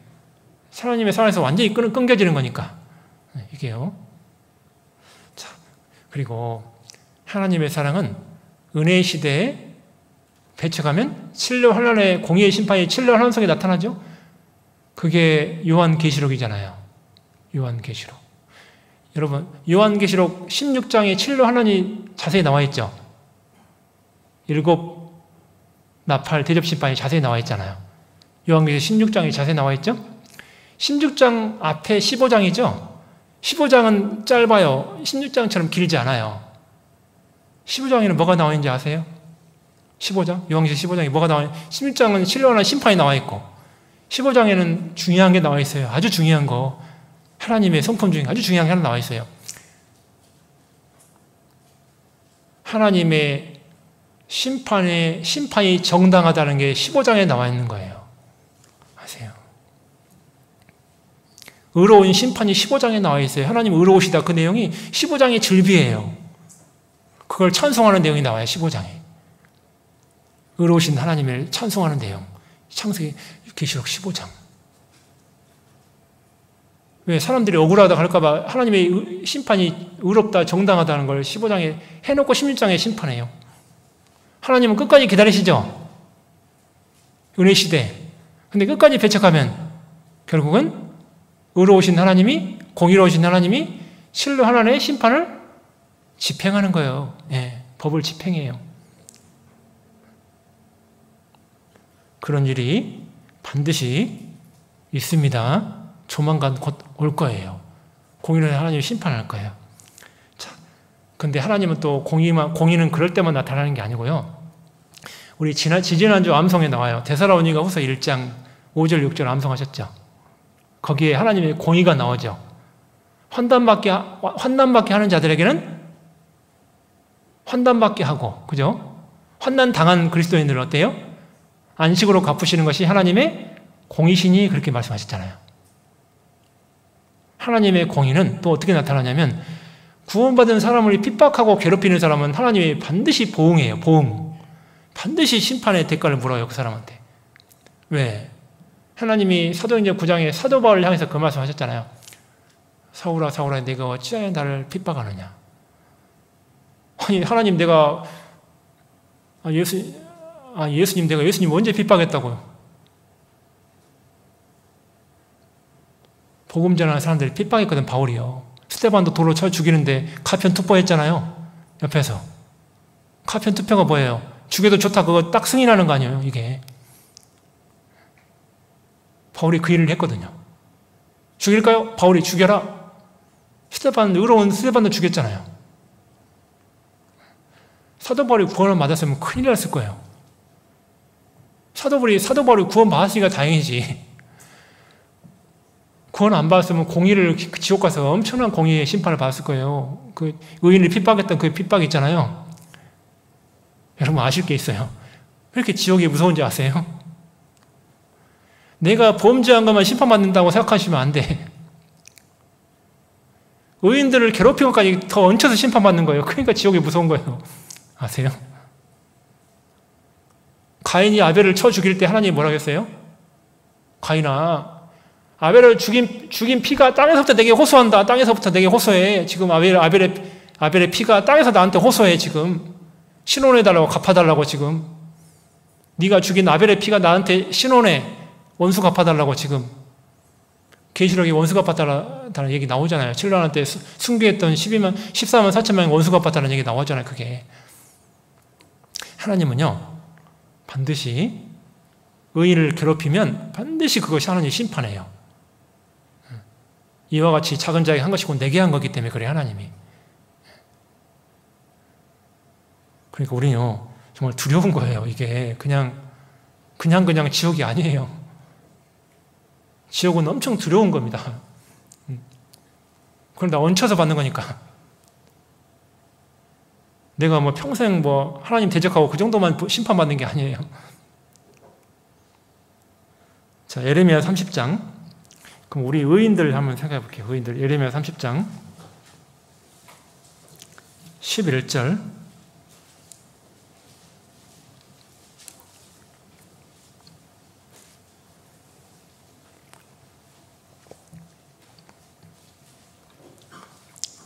하나님의 사랑에서 완전히 끊겨지는 거니까. 이게요. 자, 그리고 하나님의 사랑은 은혜의 시대에 배쳐가면 칠려 환란의 공의의 심판이 칠려 환란 속에 나타나죠. 그게 요한계시록이잖아요. 요한계시록. 여러분, 요한계시록 16장에 칠려 환란이 자세히 나와 있죠. 7 나팔 대접 심판이 자세히 나와 있잖아요. 요한계시록 16장이 자세히 나와 있죠. 16장 앞에 15장이죠. 15장은 짧아요. 16장처럼 길지 않아요. 15장에는 뭐가 나와 있는지 아세요? 15장? 요한계시록 15장에 뭐가 나와 있는지. 16장은 신령한 심판이 나와 있고 15장에는 중요한 게 나와 있어요. 아주 중요한 거. 하나님의 성품 중에 아주 중요한 게 하나 나와 있어요. 하나님의 심판이 정당하다는 게 15장에 나와 있는 거예요. 아세요? 의로운 심판이 15장에 나와 있어요. 하나님 의로우시다. 그 내용이 15장의 즐비예요. 그걸 찬송하는 내용이 나와요. 15장에. 의로우신 하나님을 찬송하는 내용. 창세기 계시록 15장. 왜 사람들이 억울하다 할까봐 하나님의 심판이 의롭다 정당하다는 걸 15장에 해놓고 16장에 심판해요. 하나님은 끝까지 기다리시죠. 은혜 시대. 근데 끝까지 배척하면 결국은 의로우신 하나님이, 공의로우신 하나님이 실로 하나님의 심판을 집행하는 거예요. 예, 법을 집행해요. 그런 일이 반드시 있습니다. 조만간 곧 올 거예요. 공의로운 하나님이 심판할 거예요. 자, 근데 하나님은 또 공의는 그럴 때만 나타나는 게 아니고요. 우리 지지난주 암송에 나와요. 데살로니가 후서 1장 5절 6절 암송하셨죠. 거기에 하나님의 공의가 나오죠. 환난받게 하는 자들에게는 환난받게 하고, 그죠? 환난 당한 그리스도인들은 어때요? 안식으로 갚으시는 것이 하나님의 공의시니 그렇게 말씀하셨잖아요. 하나님의 공의는 또 어떻게 나타나냐면 구원받은 사람을 핍박하고 괴롭히는 사람은 하나님이 반드시 보응해요. 보응. 반드시 심판의 대가를 물어요. 그 사람한테. 왜? 하나님이 사도행전 9장에 사도 바울을 향해서 그 말씀하셨잖아요. 사울아 사울아 내가 어찌하여 나를 핍박하느냐. 아니 하나님 내가 예수님 내가 예수님 언제 핍박했다고요? 복음 전하는 사람들이 핍박했거든. 바울이요. 스데반도 돌로 쳐 죽이는데 가편 투포했잖아요. 옆에서. 가편 투표가 뭐예요? 죽여도 좋다 그거 딱 승인하는 거 아니에요. 이게. 바울이 그 일을 했거든요. 죽일까요? 바울이 죽여라. 의로운 스데반도 죽였잖아요. 사도 바울이 구원을 받았으면 큰일 났을 거예요. 사도 바울이 구원 받았으니까 다행이지. 구원 안 받았으면 공의를 지옥 가서 엄청난 공의의 심판을 받았을 거예요. 그 의인을 핍박했던 그 핍박 있잖아요. 여러분 아실 게 있어요. 왜 이렇게 지옥이 무서운지 아세요? 내가 범죄한 것만 심판받는다고 생각하시면 안 돼. 의인들을 괴롭힌 것까지 더 얹혀서 심판받는 거예요. 그러니까 지옥이 무서운 거예요. 아세요? 가인이 아벨을 쳐 죽일 때 하나님이 뭐라고 했어요? 가인아 아벨을 죽인 피가 땅에서부터 내게 호소한다. 땅에서부터 내게 호소해. 지금 아벨의 피가 땅에서 나한테 호소해. 지금 신원해달라고 갚아달라고 지금. 네가 죽인 아벨의 피가 나한테 신원해. 원수 갚아달라고 지금. 계시록에 원수 갚아달라는 얘기 나오잖아요. 신랑한테 순교했던 14만 4천명의 원수 갚아달라는 얘기 나오잖아요. 그게. 하나님은요. 반드시 의인을 괴롭히면 반드시 그것이 하나님 심판해요. 이와 같이 작은 자에게 한 것이고 내게 한 거기 때문에 그래 하나님이. 그러니까 우리는요 정말 두려운 거예요. 이게 그냥 지옥이 아니에요. 지옥은 엄청 두려운 겁니다. 그런데 얹혀서 받는 거니까. 내가 뭐 평생 뭐 하나님 대적하고 그 정도만 심판받는 게 아니에요. 자, 예레미야 30장. 그럼 우리 의인들 한번 생각해 볼게요. 의인들. 예레미야 30장 11절.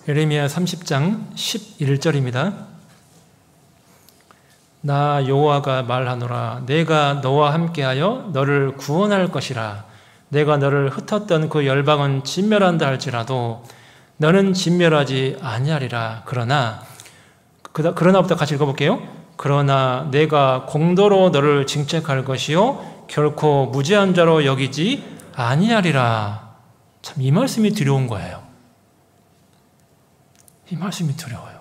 예레미야 30장 11절입니다. 나 여호와가 말하노라. 내가 너와 함께하여 너를 구원할 것이라. 내가 너를 흩었던 그 열방은 진멸한다 할지라도 너는 진멸하지 아니하리라. 그러나부터 같이 읽어볼게요. 그러나 내가 공도로 너를 징책할 것이요 결코 무죄한 자로 여기지 아니하리라. 참 이 말씀이 두려운 거예요. 이 말씀이 두려워요.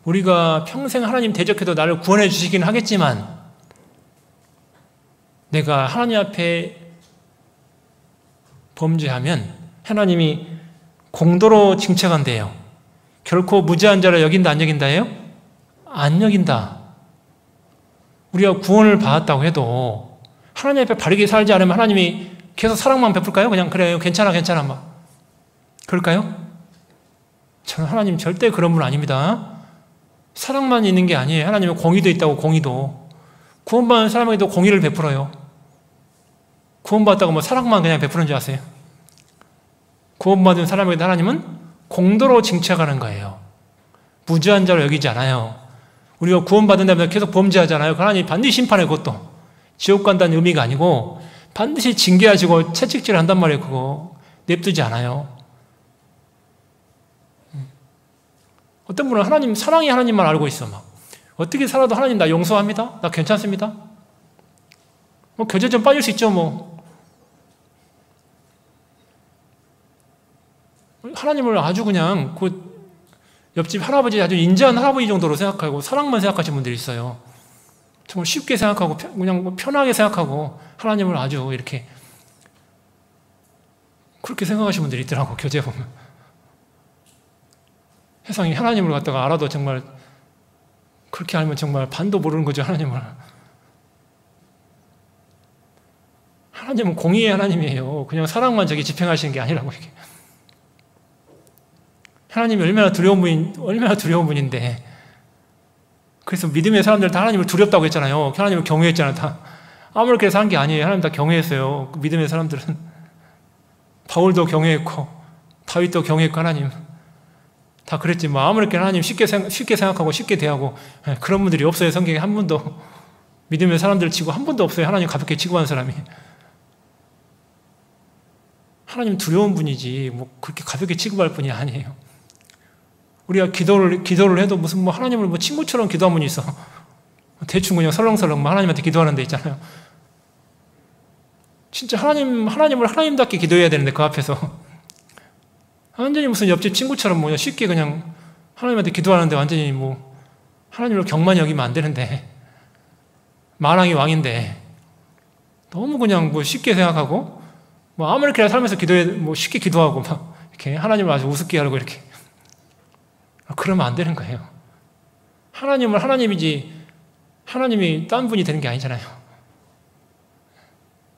우리가 평생 하나님 대적해도 나를 구원해 주시긴 하겠지만 내가 하나님 앞에 범죄하면 하나님이 공도로 징책한대요. 결코 무죄한 자를 여긴다 안 여긴다예요? 안 여긴다. 우리가 구원을 받았다고 해도 하나님 앞에 바르게 살지 않으면 하나님이 계속 사랑만 베풀까요? 그냥 그래요 괜찮아 막 그럴까요? 저는 하나님 절대 그런 분 아닙니다. 사랑만 있는 게 아니에요. 하나님은 공의도 있다고. 공의도 구원받은 사람에게도 공의를 베풀어요. 구원받았다고 뭐 사랑만 그냥 베푸는 줄 아세요? 구원받은 사람에게 하나님은 공도로 징책하는 거예요. 무죄한 자로 여기지 않아요. 우리가 구원받은 다음에 계속 범죄하잖아요. 하나님이 반드시 심판해. 그것도 지옥 간다는 의미가 아니고 반드시 징계하시고 채찍질 한단 말이에요. 그거 냅두지 않아요. 어떤 분은 하나님, 사랑이 하나님만 알고 있어. 막 어떻게 살아도 하나님 나 용서합니다. 나 괜찮습니다. 뭐 교제 좀 빠질 수 있죠. 뭐 하나님을 아주 그냥 그 옆집 할아버지, 아주 인자한 할아버지 정도로 생각하고 사랑만 생각하시는 분들이 있어요. 정말 쉽게 생각하고 그냥 뭐 편하게 생각하고 하나님을 아주 이렇게 그렇게 생각하시는 분들이 있더라고. 교제 보면 세상에 하나님을 갖다가 알아도 정말 그렇게 알면 정말 반도 모르는 거죠. 하나님은 공의의 하나님이에요. 그냥 사랑만 저기 집행하시는 게 아니라고. 이게 하나님이 얼마나 두려운 분인데. 그래서 믿음의 사람들 다 하나님을 두렵다고 했잖아요. 하나님을 경외했잖아요. 다 아무렇게 사는 게 아니에요. 하나님 다 경외했어요. 믿음의 사람들은 바울도 경외했고 다윗도 경외했고 하나님 다 그랬지. 뭐 아무렇게 하나님 쉽게 생각하고 쉽게 대하고 그런 분들이 없어요. 성경에 한 분도. 믿음의 사람들 치고 한 분도 없어요. 하나님 가볍게 취급하는 사람이. 하나님 두려운 분이지 뭐 그렇게 가볍게 취급할 분이 아니에요. 우리가 기도를 해도 무슨 뭐 하나님을 뭐 친구처럼 기도한 분이 있어. 대충 그냥 설렁설렁 뭐 하나님한테 기도하는 데 있잖아요. 진짜 하나님을 하나님답게 기도해야 되는데 그 앞에서 완전히 무슨 옆집 친구처럼 뭐 쉽게 그냥 하나님한테 기도하는데 완전히 뭐 하나님을 경만히 여기면 안 되는데 만왕이 왕인데 너무 그냥 뭐 쉽게 생각하고 뭐 아무렇게나 살면서 뭐 쉽게 기도하고 막 이렇게 하나님을 아주 우습게 하고 이렇게 그러면 안 되는 거예요. 하나님은 하나님이지 하나님이 딴 분이 되는 게 아니잖아요.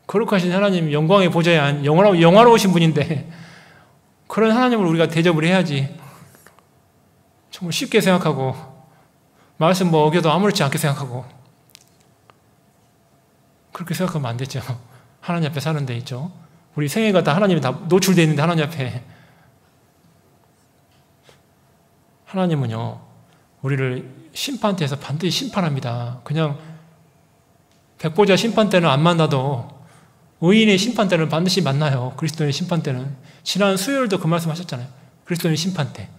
거룩하신 하나님, 영광의 보좌에 영화로우신 분인데 그런 하나님을 우리가 대접을 해야지. 정말 쉽게 생각하고 말씀 뭐 어겨도 아무렇지 않게 생각하고 그렇게 생각하면 안 되죠. 하나님 앞에 사는 데 있죠. 우리 생애가 다 하나님이 다 노출되어 있는데 하나님 앞에 하나님은요 우리를 심판대에서 반드시 심판합니다. 그냥 백보자 심판 때는 안 만나도 의인의 심판 때는 반드시 만나요. 그리스도의 심판 때는. 지난 수요일도 그 말씀 하셨잖아요. 그리스도의 심판 때.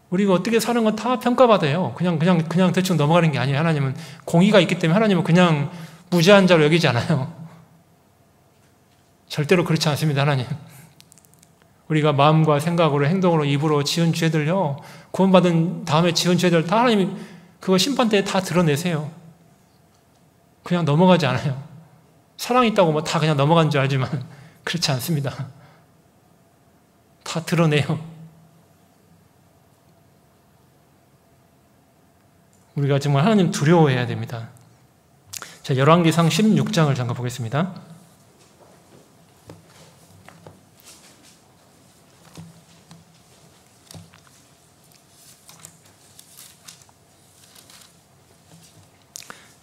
우리가 어떻게 사는 건 다 평가받아요. 그냥 대충 넘어가는 게 아니에요. 하나님은 공의가 있기 때문에 하나님은 그냥 무죄한 자로 여기지 않아요. 절대로 그렇지 않습니다. 하나님. 우리가 마음과 생각으로 행동으로 입으로 지은 죄들요. 구원받은 다음에 지은 죄들 다 하나님이 그거 심판 때 다 드러내세요. 그냥 넘어가지 않아요. 사랑이 있다고 뭐 다 그냥 넘어간 줄 알지만 그렇지 않습니다. 다 드러내요. 우리가 정말 하나님 두려워해야 됩니다. 자, 열왕기상 16장을 잠깐 보겠습니다.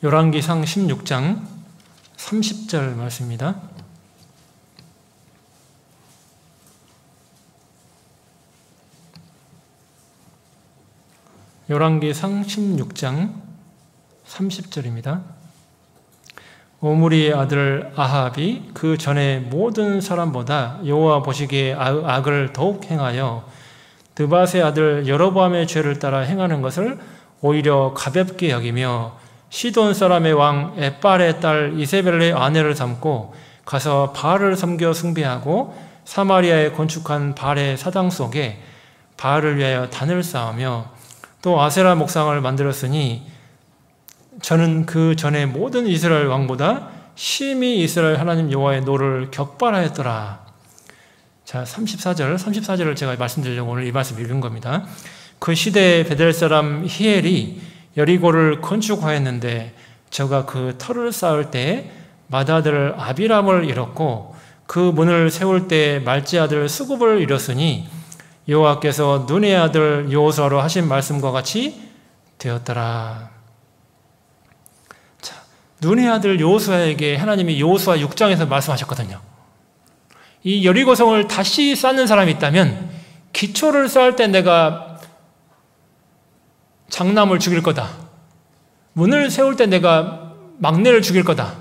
열왕기상 16장 30절 말씀입니다. 열왕기상 16장 30절입니다. 오므리의 아들 아합이 그 전에 모든 사람보다 여호와 보시기에 악을 더욱 행하여 느밧의 아들 여로보암의 죄를 따라 행하는 것을 오히려 가볍게 여기며 시돈 사람의 왕 엣발의 딸 이세벨의 아내를 삼고 가서 바알을 섬겨 숭배하고 사마리아에 건축한 바알의 사당 속에 바알을 위하여 단을 쌓으며 또 아세라 목상을 만들었으니 저는 그 전에 모든 이스라엘 왕보다 심히 이스라엘 하나님 여호와의 노를 격발하였더라. 자, 34절을 제가 말씀드리려고 오늘 이 말씀 읽은 겁니다. 그 시대에 베델 사람 히엘이 여리고를 건축하였는데 저가 그 터를 쌓을 때 맏아들 아비람을 잃었고 그 문을 세울 때 말지 아들 수굽을 잃었으니 여호와께서 눈의 아들 여호수아로 하신 말씀과 같이 되었더라. 자, 눈의 아들 여호수아에게 하나님이 여호수아 6장에서 말씀하셨거든요. 이 여리고성을 다시 쌓는 사람이 있다면 기초를 쌓을 때 내가 장남을 죽일 거다. 문을 세울 때 내가 막내를 죽일 거다.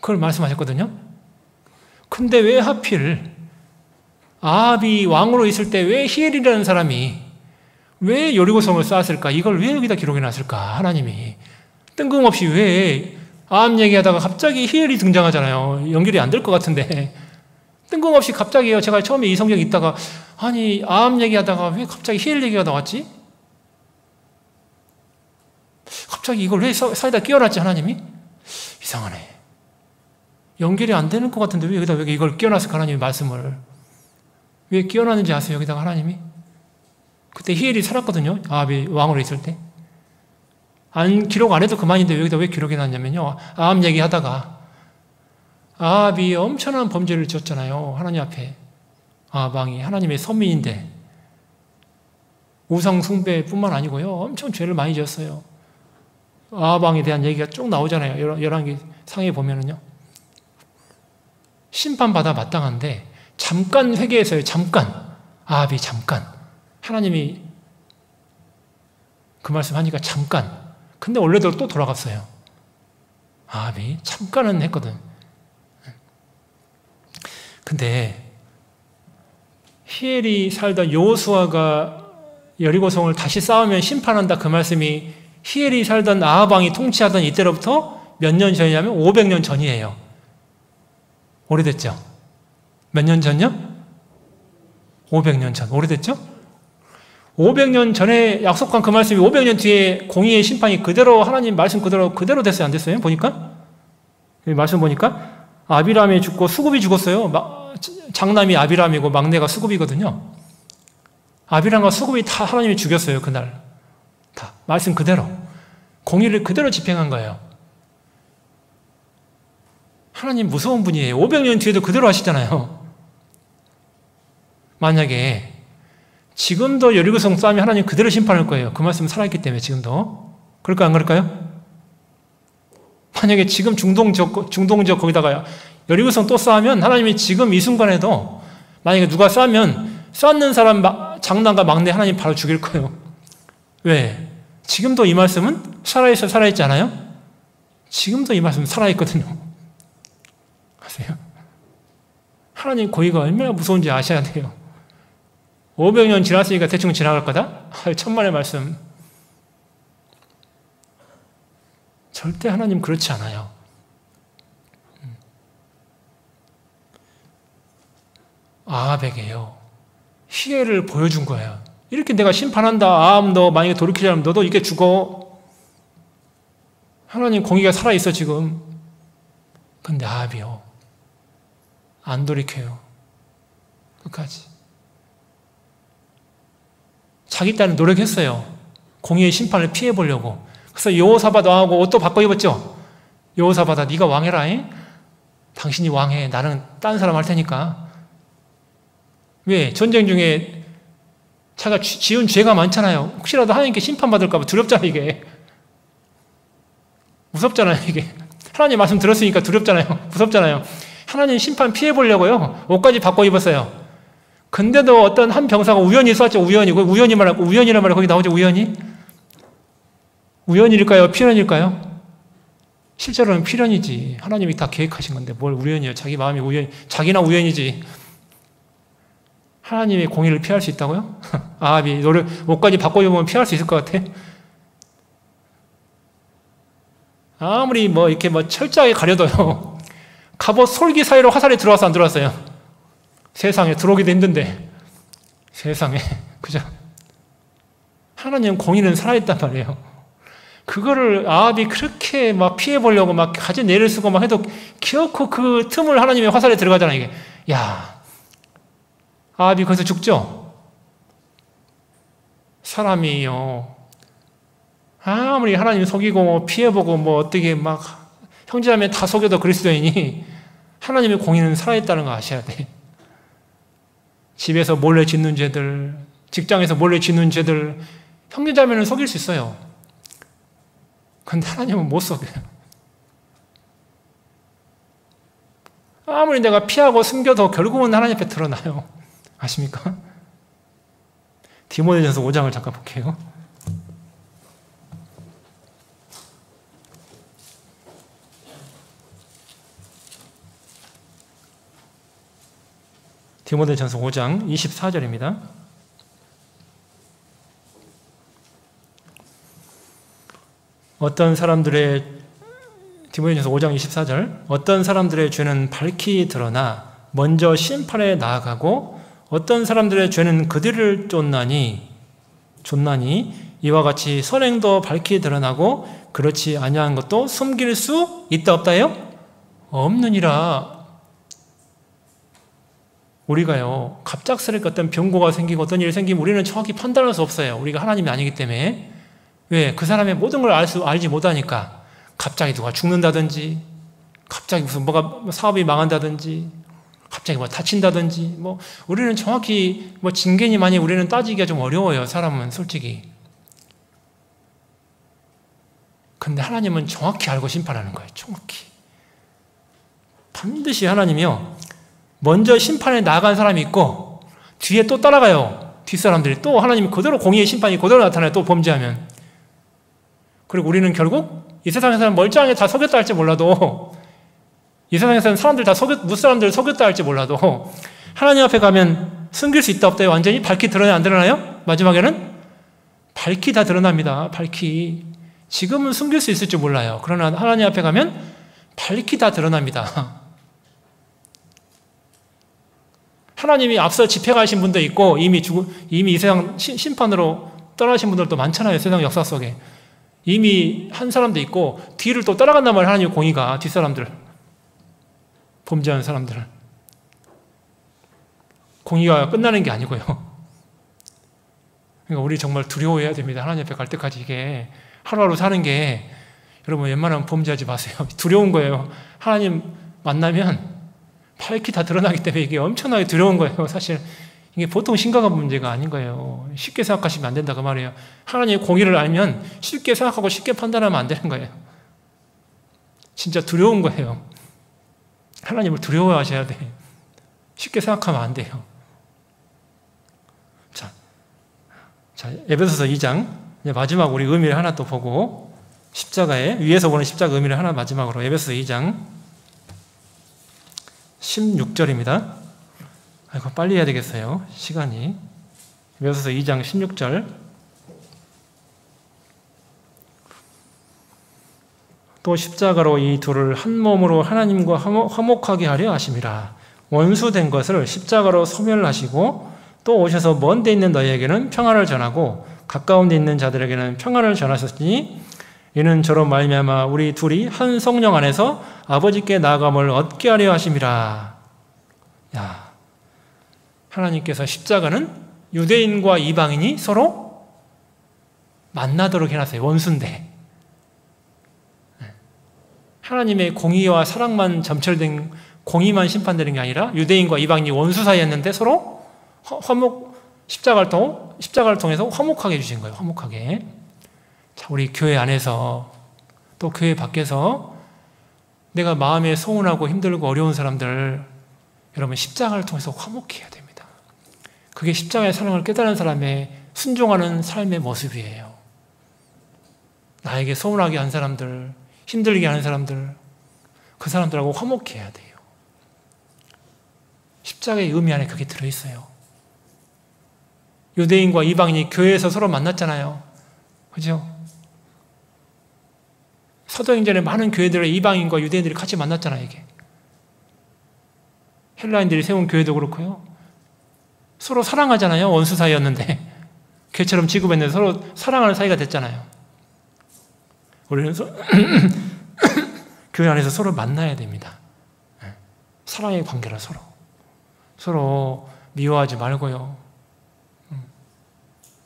그걸 말씀하셨거든요. 근데 왜 하필 아합이 왕으로 있을 때 왜 히엘이라는 사람이 왜 여리고성을 쌓았을까? 이걸 왜 여기다 기록해 놨을까? 하나님이 뜬금없이 왜 아합 얘기하다가 갑자기 히엘이 등장하잖아요. 연결이 안 될 것 같은데 뜬금없이 갑자기요. 제가 처음에 이 성경 읽다가 아니 아합 얘기하다가 왜 갑자기 히엘 얘기가 나왔지? 갑자기 이걸 왜 사이다 끼워놨지 하나님이? 이상하네. 연결이 안 되는 것 같은데 왜 여기다 왜 이걸 끼워놨을까 하나님의 말씀을. 왜 끼워놨는지 아세요? 여기다가 하나님이? 그때 히엘이 살았거든요. 아합이 왕으로 있을 때. 기록 안 해도 그만인데 여기다 왜 기록해놨냐면요. 아합 얘기하다가 아합이 엄청난 범죄를 지었잖아요. 하나님 앞에. 아합 왕이 하나님의 선민인데 우상 숭배뿐만 아니고요. 엄청 죄를 많이 지었어요. 아합 왕에 대한 얘기가 쭉 나오잖아요. 열왕기 상에 보면은요. 심판받아 마땅한데 잠깐 회개해서요. 잠깐. 아합이 잠깐. 하나님이 그 말씀 하니까 잠깐. 근데 원래대로 또 돌아갔어요. 아합이 잠깐은 했거든. 근데 히엘이 살던 여호수아가 여리고성을 다시 쌓으면 심판한다 그 말씀이 히엘이 살던 아합 왕이 통치하던 이때로부터 몇 년 전이냐면 500년 전이에요. 오래됐죠? 몇 년 전요? 500년 전. 오래됐죠? 500년 전에 약속한 그 말씀이 500년 뒤에 공의의 심판이 그대로 하나님 말씀 그대로 됐어요? 안 됐어요? 보니까? 말씀 보니까 아비람이 죽고 수굽이 죽었어요. 장남이 아비람이고 막내가 수굽이거든요. 아비람과 수굽이 다 하나님이 죽였어요. 그날. 다. 말씀 그대로. 공의를 그대로 집행한 거예요. 하나님 무서운 분이에요. 500년 뒤에도 그대로 하시잖아요. 만약에 지금도 여리고성 싸움이 하나님 그대로 심판할 거예요. 그 말씀은 살아있기 때문에 지금도. 그럴까요? 안 그럴까요? 만약에 지금 중동 지역 거기다가 여리고성 또 쌓으면 하나님이 지금 이 순간에도 만약에 누가 쌓으면 쌓는 사람 장남과 막내 하나님 바로 죽일 거예요. 왜? 지금도 이 말씀은 살아있지 않아요? 지금도 이 말씀은 살아있거든요. 아세요? 하나님 고의가 얼마나 무서운지 아셔야 돼요. 500년 지났으니까 대충 지나갈 거다? 천만의 말씀. 절대 하나님 그렇지 않아요. 아합에게요. 희애를 보여준 거예요. 이렇게 내가 심판한다. 아합 너 만약에 돌이키지 않으면 너도 이렇게 죽어. 하나님 공의가 살아있어 지금. 근데 아합이요. 안 돌이켜요. 끝까지. 자기 딴은 노력했어요. 공의의 심판을 피해보려고. 그래서 여호사밧 왕하고 옷도 바꿔 입었죠. 여호사밧아 네가 왕해라. 당신이 왕해. 나는 딴 사람 할 테니까. 왜? 전쟁 중에 자기가 지은 죄가 많잖아요. 혹시라도 하나님께 심판받을까 봐 두렵잖아요. 이게. 무섭잖아요. 이게. 하나님 말씀 들었으니까 두렵잖아요. 무섭잖아요. 하나님 심판 피해보려고요. 옷까지 바꿔 입었어요. 근데도 어떤 한 병사가 우연히 쐈죠. 우연이란 말이 거기 나오죠. 우연히. 우연일까요? 필연일까요? 실제로는 필연이지. 하나님이 다 계획하신 건데 뭘 우연이에요. 자기 마음이 자기나 우연이지. 하나님의 공의를 피할 수 있다고요? 아합이 옷까지 바꿔 입으면 피할 수 있을 것 같아? 아무리 이렇게 철저하게 가려도요. 갑옷 솔기 사이로 화살이 들어와서 안 들어왔어요. 세상에 들어오기도 힘든데. 세상에. 그죠? 하나님 공의는 살아있단 말이에요. 그거를 아합이 그렇게 피해보려고 가지 내를 쓰고 해도 기어코 그 틈을 하나님의 화살에 들어가잖아요. 이게. 야. 아합이 거기서 죽죠? 사람이요. 아무리 하나님 속이고 피해보고 어떻게 형제자매 다 속여도 그리스도인이 하나님의 공의는 살아있다는 거 아셔야 돼. 집에서 몰래 짓는 죄들, 직장에서 몰래 짓는 죄들, 형제자매는 속일 수 있어요. 근데 하나님은 못 속여요. 아무리 내가 피하고 숨겨도 결국은 하나님 앞에 드러나요. 아십니까? 디모데전서 5장을 잠깐 볼게요. 디모데전서 5장 24절입니다. 어떤 사람들의 디모데전서 5장 24절 어떤 사람들의 죄는 밝히 드러나 먼저 심판에 나아가고 어떤 사람들의 죄는 그들을 쫓나니 이와 같이 선행도 밝히 드러나고 그렇지 아니한 것도 숨길 수 있다 없다요? 없느니라. 우리가요 갑작스럽게 어떤 병고가 생기고 어떤 일이 생기면 우리는 정확히 판단할 수 없어요. 우리가 하나님이 아니기 때문에. 왜? 그 사람의 모든 걸 알지 못하니까. 갑자기 누가 죽는다든지, 갑자기 무슨 뭐가 사업이 망한다든지, 갑자기 뭐 다친다든지, 우리는 정확히 진견이 많이 우리는 따지기가 좀 어려워요. 사람은 솔직히. 근데 하나님은 정확히 알고 심판하는 거예요. 정확히. 반드시 하나님이요 먼저 심판에 나아간 사람이 있고 뒤에 또 따라가요. 뒷사람들이 또 하나님이 그대로 공의의 심판이 그대로 나타나요. 또 범죄하면. 그리고 우리는 결국 이 세상에서는 멀쩡하게 다 속였다 할지 몰라도 이 세상에서는 사람들 다 무사람들 속였다 할지 몰라도 하나님 앞에 가면 숨길 수 있다 없다요? 완전히 밝히 드러나요? 안 드러나요? 마지막에는 밝히 다 드러납니다. 밝히. 지금은 숨길 수 있을지 몰라요. 그러나 하나님 앞에 가면 밝히 다 드러납니다. 하나님이 앞서 집행하신 분도 있고 이미 이 세상 심판으로 떠나신 분들도 많잖아요. 세상 역사 속에. 이미 한 사람도 있고 뒤를 또 따라간단 말이에요. 하나님의 공의가 뒷사람들 범죄하는 사람들 공의가 끝나는 게 아니고요. 그러니까 우리 정말 두려워해야 됩니다. 하나님 앞에 갈 때까지 이게 하루하루 사는 게 여러분 웬만하면 범죄하지 마세요. 두려운 거예요. 하나님 만나면 밝히 다 드러나기 때문에 이게 엄청나게 두려운 거예요. 사실 이게 보통 심각한 문제가 아닌 거예요. 쉽게 생각하시면 안 된다 그 말이에요. 하나님의 공의를 알면 쉽게 생각하고 쉽게 판단하면 안 되는 거예요. 진짜 두려운 거예요. 하나님을 두려워하셔야 돼. 쉽게 생각하면 안 돼요. 자, 에베소서 2장 마지막 우리 의미를 하나 또 보고 십자가에 위에서 보는 십자가 의미를 하나 마지막으로 에베소서 2장 16절입니다. 이거 빨리 해야 되겠어요. 시간이. 에베소서 2장 16절. 또 십자가로 이 둘을 한 몸으로 하나님과 화목하게 하려 하심이라. 원수된 것을 십자가로 소멸하시고 또 오셔서 먼 데 있는 너희에게는 평안을 전하고 가까운 데 있는 자들에게는 평안을 전하셨으니 이는 저로 말미암아 우리 둘이 한 성령 안에서 아버지께 나아감을 얻게 하려 하심이라. 야, 하나님께서 십자가는 유대인과 이방인이 서로 만나도록 해놨어요. 원수인데. 하나님의 공의와 사랑만 점철된 공의만 심판되는 게 아니라 유대인과 이방인이 원수 사이였는데 서로 십자가를 통해서 화목하게 해주신 거예요. 화목하게. 자, 우리 교회 안에서 또 교회 밖에서 내가 마음에 소원하고 힘들고 어려운 사람들 여러분 십자가를 통해서 화목해야 됩니다. 그게 십자가의 사랑을 깨달은 사람의 순종하는 삶의 모습이에요. 나에게 소원하게 한 사람들, 힘들게 하는 사람들, 그 사람들하고 화목해야 돼요. 십자가의 의미 안에 그게 들어있어요. 유대인과 이방인이 교회에서 서로 만났잖아요. 그죠? 사도행전에 많은 교회들의 이방인과 유대인들이 같이 만났잖아요. 이게 헬라인들이 세운 교회도 그렇고요. 서로 사랑하잖아요. 원수 사이였는데 개처럼 취급했는데 서로 사랑하는 사이가 됐잖아요. 우리는 교회 안에서 서로 만나야 됩니다. 사랑의 관계라 서로 미워하지 말고요.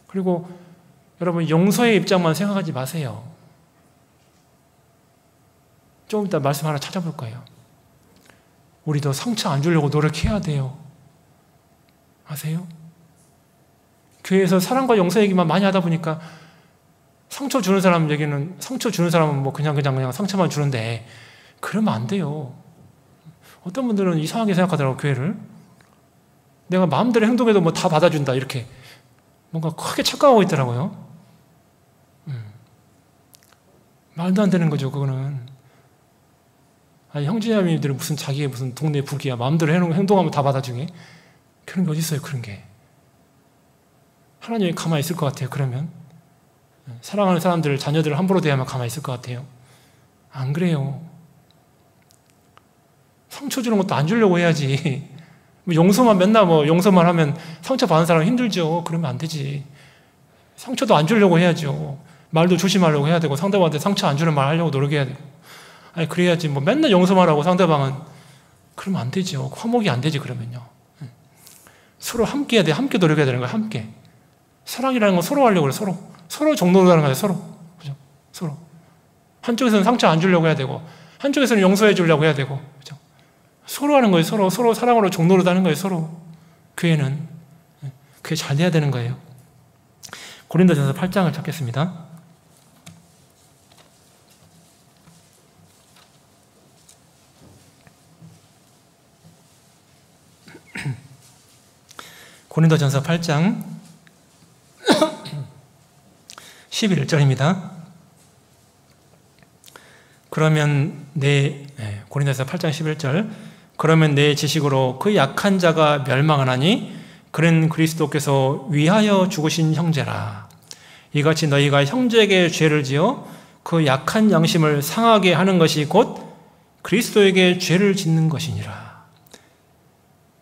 그리고 여러분 용서의 입장만 생각하지 마세요. 조금 이따 말씀 하나 찾아볼 거예요. 우리도 상처 안 주려고 노력해야 돼요. 아세요? 교회에서 사랑과 용서 얘기만 많이 하다 보니까 상처 주는 사람은 뭐 그냥 상처만 주는데 그러면 안 돼요. 어떤 분들은 이상하게 생각하더라고, 교회를. 내가 마음대로 행동해도 뭐 다 받아준다, 이렇게. 뭔가 크게 착각하고 있더라고요. 말도 안 되는 거죠, 그거는. 아니, 형제자매들은 무슨 자기의 무슨 동네 북이야. 마음대로 행동하면 다 받아주게. 그런 게 어디 있어요, 그런 게. 하나님이 가만히 있을 것 같아요, 그러면. 사랑하는 사람들, 자녀들을 함부로 대하면 가만히 있을 것 같아요. 안 그래요. 상처 주는 것도 안 주려고 해야지. 용서만 맨날 용서만 하면 상처 받는 사람은 힘들죠. 그러면 안 되지. 상처도 안 주려고 해야죠. 말도 조심하려고 해야 되고, 상대방한테 상처 안 주는 말 하려고 노력해야 되고. 아니, 그래야지. 맨날 용서만 하고 상대방은. 그러면 안 되죠. 화목이 안 되지, 그러면요. 서로 함께 해야 돼. 함께 노력해야 되는 거예요, 함께. 사랑이라는 건 서로 하려고 그래, 서로. 서로 종노릇하는 거예요, 서로. 그죠? 서로. 한쪽에서는 상처 안 주려고 해야 되고, 한쪽에서는 용서해 주려고 해야 되고, 그죠? 서로 하는 거예요, 서로. 서로 사랑으로 종노릇하는 거예요, 서로. 교회는. 그게 잘 돼야 되는 거예요. 고린도전서 8장을 찾겠습니다. 고린도전서 8장 11절입니다. 그러면 고린도전서 8장 11절. 그러면 내 지식으로 그 약한 자가 멸망하나니 그는 그리스도께서 위하여 죽으신 형제라. 이같이 너희가 형제에게 죄를 지어 그 약한 양심을 상하게 하는 것이 곧 그리스도에게 죄를 짓는 것이니라.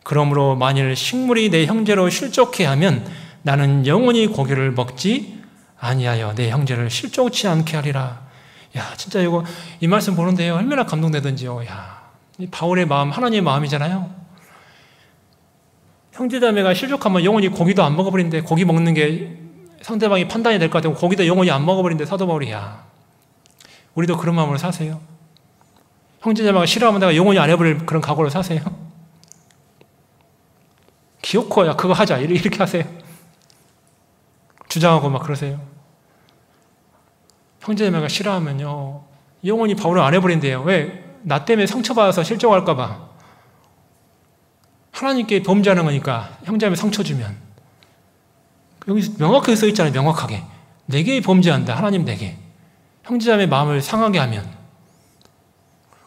그러므로 만일 식물이 내 형제로 실족해 하면 나는 영원히 고기를 먹지 아니하여 내 형제를 실족치 않게 하리라. 야, 진짜 이 말씀 보는데요, 얼마나 감동되던지요. 야, 이 바울의 마음, 하나님의 마음이잖아요. 형제자매가 실족하면 영원히 고기도 안 먹어버린대. 고기 먹는 게 상대방이 판단이 될 것 같아요. 고기도 영원히 안 먹어버린대, 사도 바울이. 야, 우리도 그런 마음으로 사세요. 형제자매가 싫어하면 내가 영원히 안 해버릴 그런 각오로 사세요. 기어코, 야, 그거 하자. 이렇게 하세요. 주장하고 막 그러세요. 형제자매가 싫어하면요, 영원히 바울을 안 해버린대요. 왜? 나 때문에 상처받아서 실족할까봐. 하나님께 범죄하는 거니까 형제자매 상처 주면. 여기 명확하게 써 있잖아요, 명확하게. 내게 범죄한다, 하나님 내게. 형제자매 마음을 상하게 하면.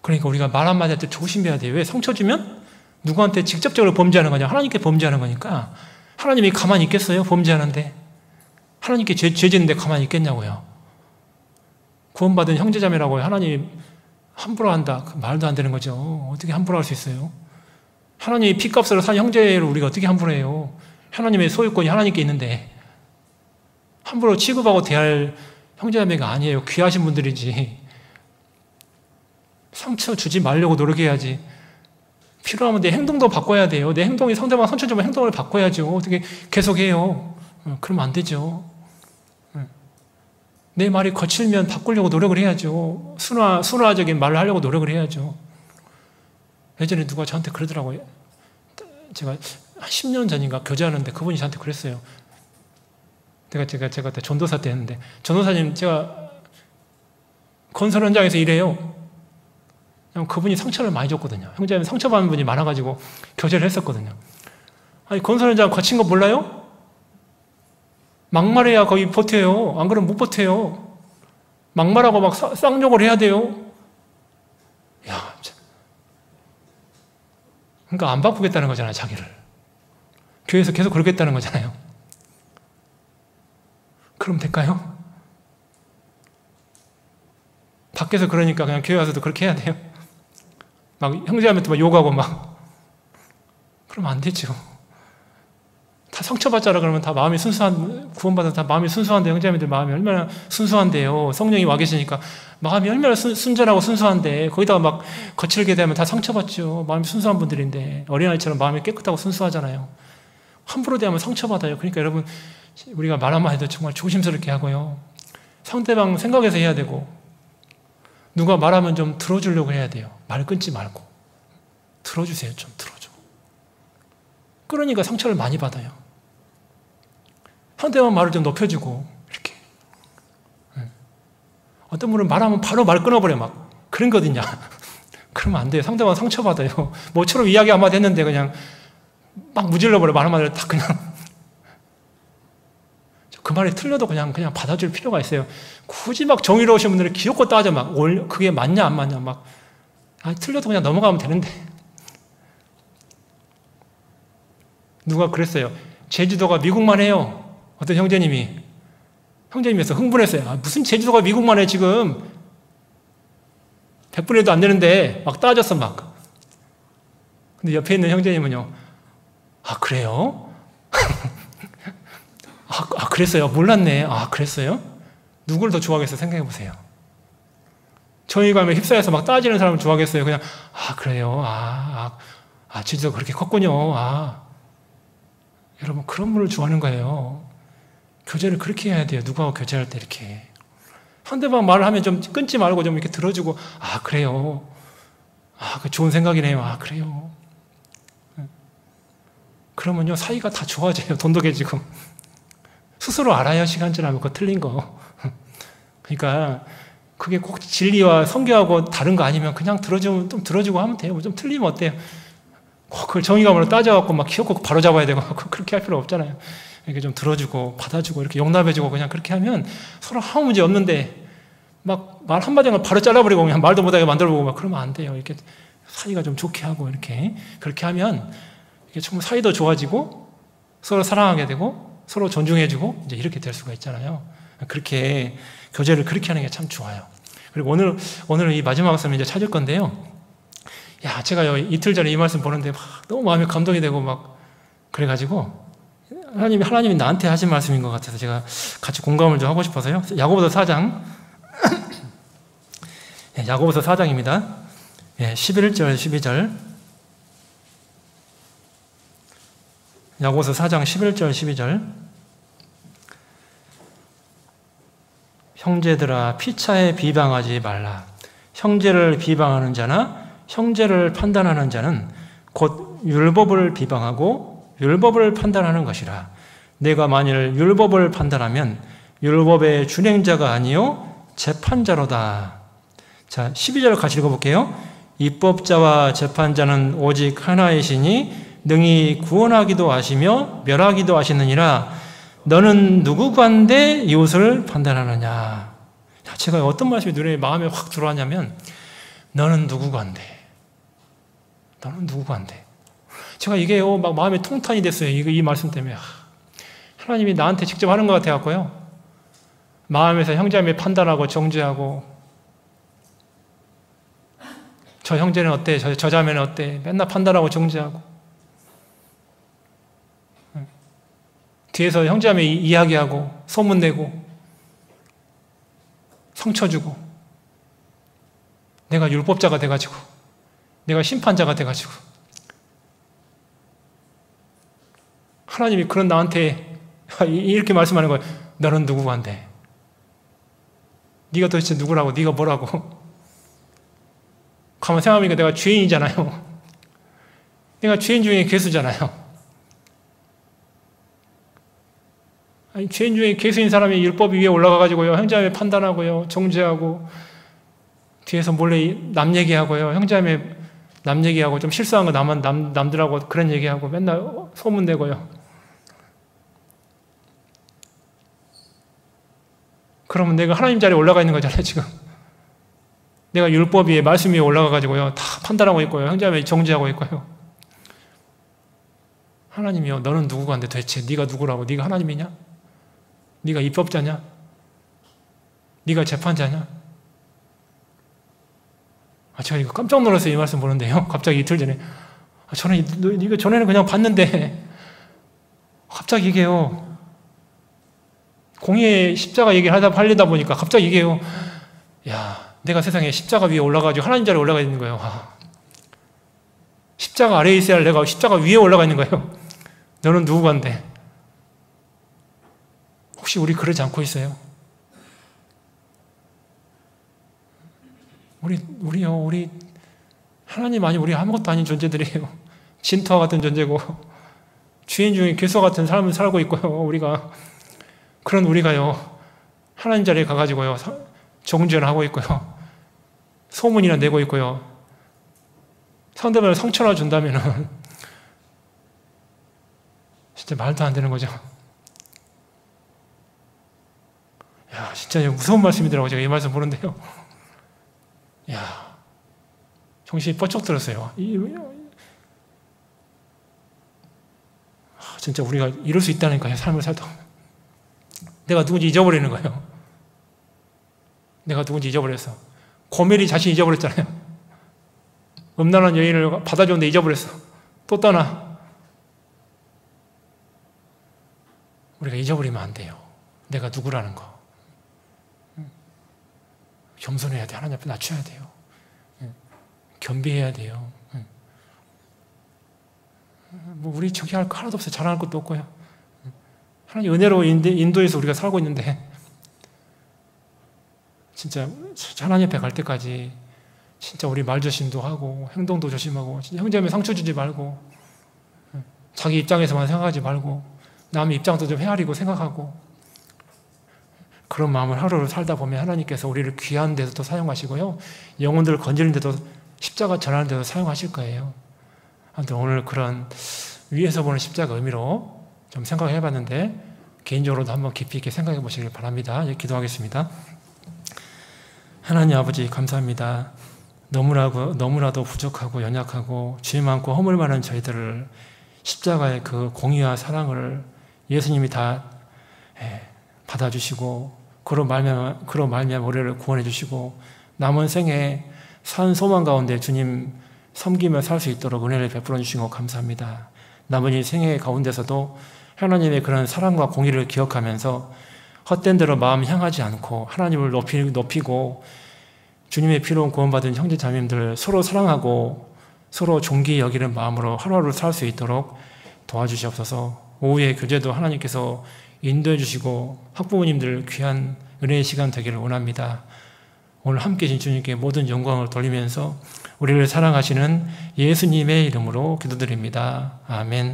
그러니까 우리가 말 한마디 할 때 조심해야 돼요. 왜? 상처 주면 누구한테 직접적으로 범죄하는 거냐? 하나님께 범죄하는 거니까. 하나님이 가만히 있겠어요? 범죄하는데. 하나님께 죄 짓는데 가만히 있겠냐고요. 구원받은 형제자매라고 하나님이 함부로 한다. 말도 안 되는 거죠. 어떻게 함부로 할 수 있어요? 하나님이 피값으로 산 형제를 우리가 어떻게 함부로 해요? 하나님의 소유권이 하나님께 있는데 함부로 취급하고 대할 형제자매가 아니에요. 귀하신 분들이지. 상처 주지 말려고 노력해야지. 필요하면 내 행동도 바꿔야 돼요. 내 행동이 상대방 상처 주면 행동을 바꿔야죠. 어떻게 계속해요? 그러면 안 되죠. 내 말이 거칠면 바꾸려고 노력을 해야죠. 순화적인 말을 하려고 노력을 해야죠. 예전에 누가 저한테 그러더라고요. 제가 한 10년 전인가 교제하는데 그분이 저한테 그랬어요. 제가 그때 전도사 때 했는데, 전도사님, 제가 건설 현장에서 일해요. 그분이 상처를 많이 줬거든요. 형제자매 상처받는 분이 많아가지고 교제를 했었거든요. 아니, 건설 현장 거친 거 몰라요? 막말해야 거기 버텨요. 안 그러면 못 버텨요. 막말하고 막 쌍욕을 해야 돼요. 야, 참. 그러니까 안 바꾸겠다는 거잖아요, 자기를. 교회에서 계속 그러겠다는 거잖아요. 그럼 될까요? 밖에서 그러니까 그냥 교회 와서도 그렇게 해야 돼요. 막 형제자매한테 막 욕하고 막. 그러면 안 되죠. 다 상처받자라 그러면 다 마음이 구원받아서 다 마음이 순수한데, 형제자매들 마음이 얼마나 순수한데요. 성령이 와 계시니까 마음이 얼마나 순전하고 순수한데, 거기다가 막 거칠게 되면 다 상처받죠. 마음이 순수한 분들인데, 어린아이처럼 마음이 깨끗하고 순수하잖아요. 함부로 대하면 상처받아요. 그러니까 여러분, 우리가 말 한마디 해도 정말 조심스럽게 하고요. 상대방 생각해서 해야 되고, 누가 말하면 좀 들어주려고 해야 돼요. 말 끊지 말고. 들어주세요. 좀 들어줘. 그러니까 상처를 많이 받아요. 상대방 말을 좀 높여주고, 이렇게. 어떤 분은 말하면 바로 말 끊어버려, 막. 그런 거 어딨냐. 그러면 안 돼요. 상대방 상처받아요. 모처럼 이야기 한마디 했는데 그냥 막 무질러버려. 말 한마디를 딱 그냥. 그 말이 틀려도 그냥 받아줄 필요가 있어요. 굳이 막 정의로우신 분들은 귀엽고 따져 막 그게 맞냐 안 맞냐 막 틀려도 그냥 넘어가면 되는데. 누가 그랬어요. 제주도가 미국만 해요. 어떤 형제님이서 흥분했어요. 무슨 제주도가 미국만 해 지금. 100분의 1도 안 되는데 막 따졌어 막. 근데 옆에 있는 형제님은요. 그래요? 그랬어요. 몰랐네. 그랬어요? 누굴 더 좋아하겠어요? 생각해 보세요. 정의감에 휩싸여서 막 따지는 사람을 좋아하겠어요? 그냥 그래요. 제주도가 그렇게 컸군요. 여러분 그런 분을 좋아하는 거예요. 교제를 그렇게 해야 돼요. 누구하고 교제할 때 이렇게. 상대방 말을 하면 좀 끊지 말고 좀 이렇게 들어주고, 그래요. 그 좋은 생각이네요. 그래요. 그러면요, 사이가 다 좋아져요. 돈독해지고. 스스로 알아요. 시간 지나면 그거 틀린 거. 그러니까, 그게 꼭 진리와 성경하고 다른 거 아니면 그냥 좀 들어주고 하면 돼요. 좀 틀리면 어때요? 꼭 그걸 정의감으로 따져갖고 막 키웠고 바로 잡아야 되고, 그렇게 할 필요 없잖아요. 이렇게 좀 들어주고 받아주고 이렇게 용납해주고 그냥 그렇게 하면 서로 아무 문제 없는데 막 말 한마디는 바로 잘라버리고 그냥 말도 못하게 만들어보고 막 그러면 안 돼요. 이렇게 사이가 좀 좋게 하고 이렇게 그렇게 하면 이게 정말 사이도 좋아지고 서로 사랑하게 되고 서로 존중해주고 이제 이렇게 될 수가 있잖아요. 그렇게 교제를 그렇게 하는 게 참 좋아요. 그리고 오늘 이 마지막 말씀 이제 찾을 건데요. 제가 이틀 전에 이 말씀 보는데 너무 마음에 감동이 되고 막 그래가지고 하나님이 나한테 하신 말씀인 것 같아서 제가 같이 공감을 좀 하고 싶어서요. 야고보서 4장. 야고보서 4장입니다. 11절, 12절. 야고보서 4장 11절, 12절. 형제들아, 피차에 비방하지 말라. 형제를 비방하는 자나 형제를 판단하는 자는 곧 율법을 비방하고 율법을 판단하는 것이라. 내가 만일 율법을 판단하면 율법의 준행자가 아니요 재판자로다. 자, 12절 같이 읽어볼게요. 입법자와 재판자는 오직 하나이시니 능히 구원하기도 하시며 멸하기도 하시느니라. 너는 누구간데 이웃을 판단하느냐. 제가 어떤 말씀이 눈에 마음에 확 들어왔냐면 너는 누구간데. 제가 이게요, 막 마음에 통탄이 됐어요. 이 말씀 때문에. 하나님이 나한테 직접 하는 것 같아갖고요. 마음에서 형제자매 판단하고 정죄하고, 저 형제는 어때? 저 자매는 어때? 맨날 판단하고 정죄하고. 뒤에서 형제자매 이야기하고, 소문내고, 상처 주고, 내가 율법자가 돼가지고, 내가 심판자가 돼가지고, 하나님이 그런 나한테 이렇게 말씀하는 거예요. 너는 누구간데? 네가 도대체 누구라고? 네가 뭐라고? 가만 생각해보니까 내가 죄인이잖아요. 내가 죄인 중에 괴수잖아요. 아니, 죄인 중에 괴수인 사람이 율법 위에 올라가가지고요, 형제자매 판단하고요, 정죄하고, 뒤에서 몰래 남 얘기하고요, 형제자매 남 얘기하고, 좀 실수한 거 남들하고 그런 얘기하고, 맨날 소문내고요. 그러면 내가 하나님 자리에 올라가 있는 거잖아요, 지금. 내가 율법 위에, 말씀 위에 올라가가지고요, 다 판단하고 있고요, 형제자매 정죄하고 있고요. 하나님이요, 너는 누구간데 도대체 네가 누구라고? 네가 하나님이냐? 네가 입법자냐? 네가 재판자냐? 제가 이거 깜짝 놀랐어요. 이 말씀 보는데요. 갑자기 이틀 전에. 저는 이거 전에는 그냥 봤는데, 갑자기 이게요. 공의의 십자가 얘기를 하려다 보니까 갑자기 이게요. 내가 세상에 십자가 위에 올라가지고 하나님 자리에 올라가 있는 거예요. 십자가 아래에 있어야 할 내가 십자가 위에 올라가 있는 거예요. 너는 누구간데? 혹시 우리 그러지 않고 있어요? 우리 하나님 아니 우리 아무것도 아닌 존재들이에요. 진토와 같은 존재고 주인 중에 괴수와 같은 삶을 살고 있고요. 그런 우리가요, 하나님 자리에 가가지고요, 정죄를 하고 있고요, 소문이나 내고 있고요, 상대방을 상처나 준다면은 진짜 말도 안 되는 거죠. 야, 진짜 무서운 말씀이더라고요. 제가 이 말씀 보는데요. 야, 정신이 뻗쩍 들었어요. 진짜 우리가 이럴 수 있다니까요. 삶을 살다 보면. 내가 누군지 잊어버리는 거예요. 내가 누군지 잊어버렸어. 고멜이 자신 잊어버렸잖아요. 음란한 여인을 받아줬는데 잊어버렸어. 또 떠나. 우리가 잊어버리면 안 돼요. 내가 누구라는 거. 겸손해야 돼. 하나님 앞에 낮춰야 돼요. 겸비해야 돼요. 뭐 우리 저기 할 거 하나도 없어요. 자랑할 것도 없고요. 하나님 은혜로 인도에서 우리가 살고 있는데 진짜 하나님 앞에 갈 때까지 진짜 우리 말 조심도 하고 행동도 조심하고 진짜 형제면 상처 주지 말고 자기 입장에서만 생각하지 말고 남의 입장도 좀 헤아리고 생각하고 그런 마음을 하루를 살다 보면 하나님께서 우리를 귀한 데도 또 사용하시고요. 영혼들을 건지는 데도 십자가 전하는 데도 사용하실 거예요. 아무튼 오늘 그런 위에서 보는 십자가 의미로 좀 생각해 봤는데 개인적으로도 한번 깊이 있게 생각해 보시길 바랍니다. 기도하겠습니다. 하나님 아버지 감사합니다. 너무나도 부족하고 연약하고 죄 많고 허물 많은 저희들을 십자가의 그 공의와 사랑을 예수님이 다 받아주시고 그로 말미암아 우리를 구원해 주시고 남은 생에 산 소망 가운데 주님 섬기며 살 수 있도록 은혜를 베풀어 주신 것 감사합니다. 남은 이 생애 가운데서도 하나님의 그런 사랑과 공의를 기억하면서 헛된 대로 마음 향하지 않고 하나님을 높이고 주님의 피로 구원받은 형제 자매님들 서로 사랑하고 서로 존귀히 여기는 마음으로 하루하루 살 수 있도록 도와주시옵소서. 오후의 교제도 하나님께서 인도해 주시고 학부모님들 귀한 은혜의 시간 되기를 원합니다. 오늘 함께 계신 주님께 모든 영광을 돌리면서 우리를 사랑하시는 예수님의 이름으로 기도드립니다. 아멘.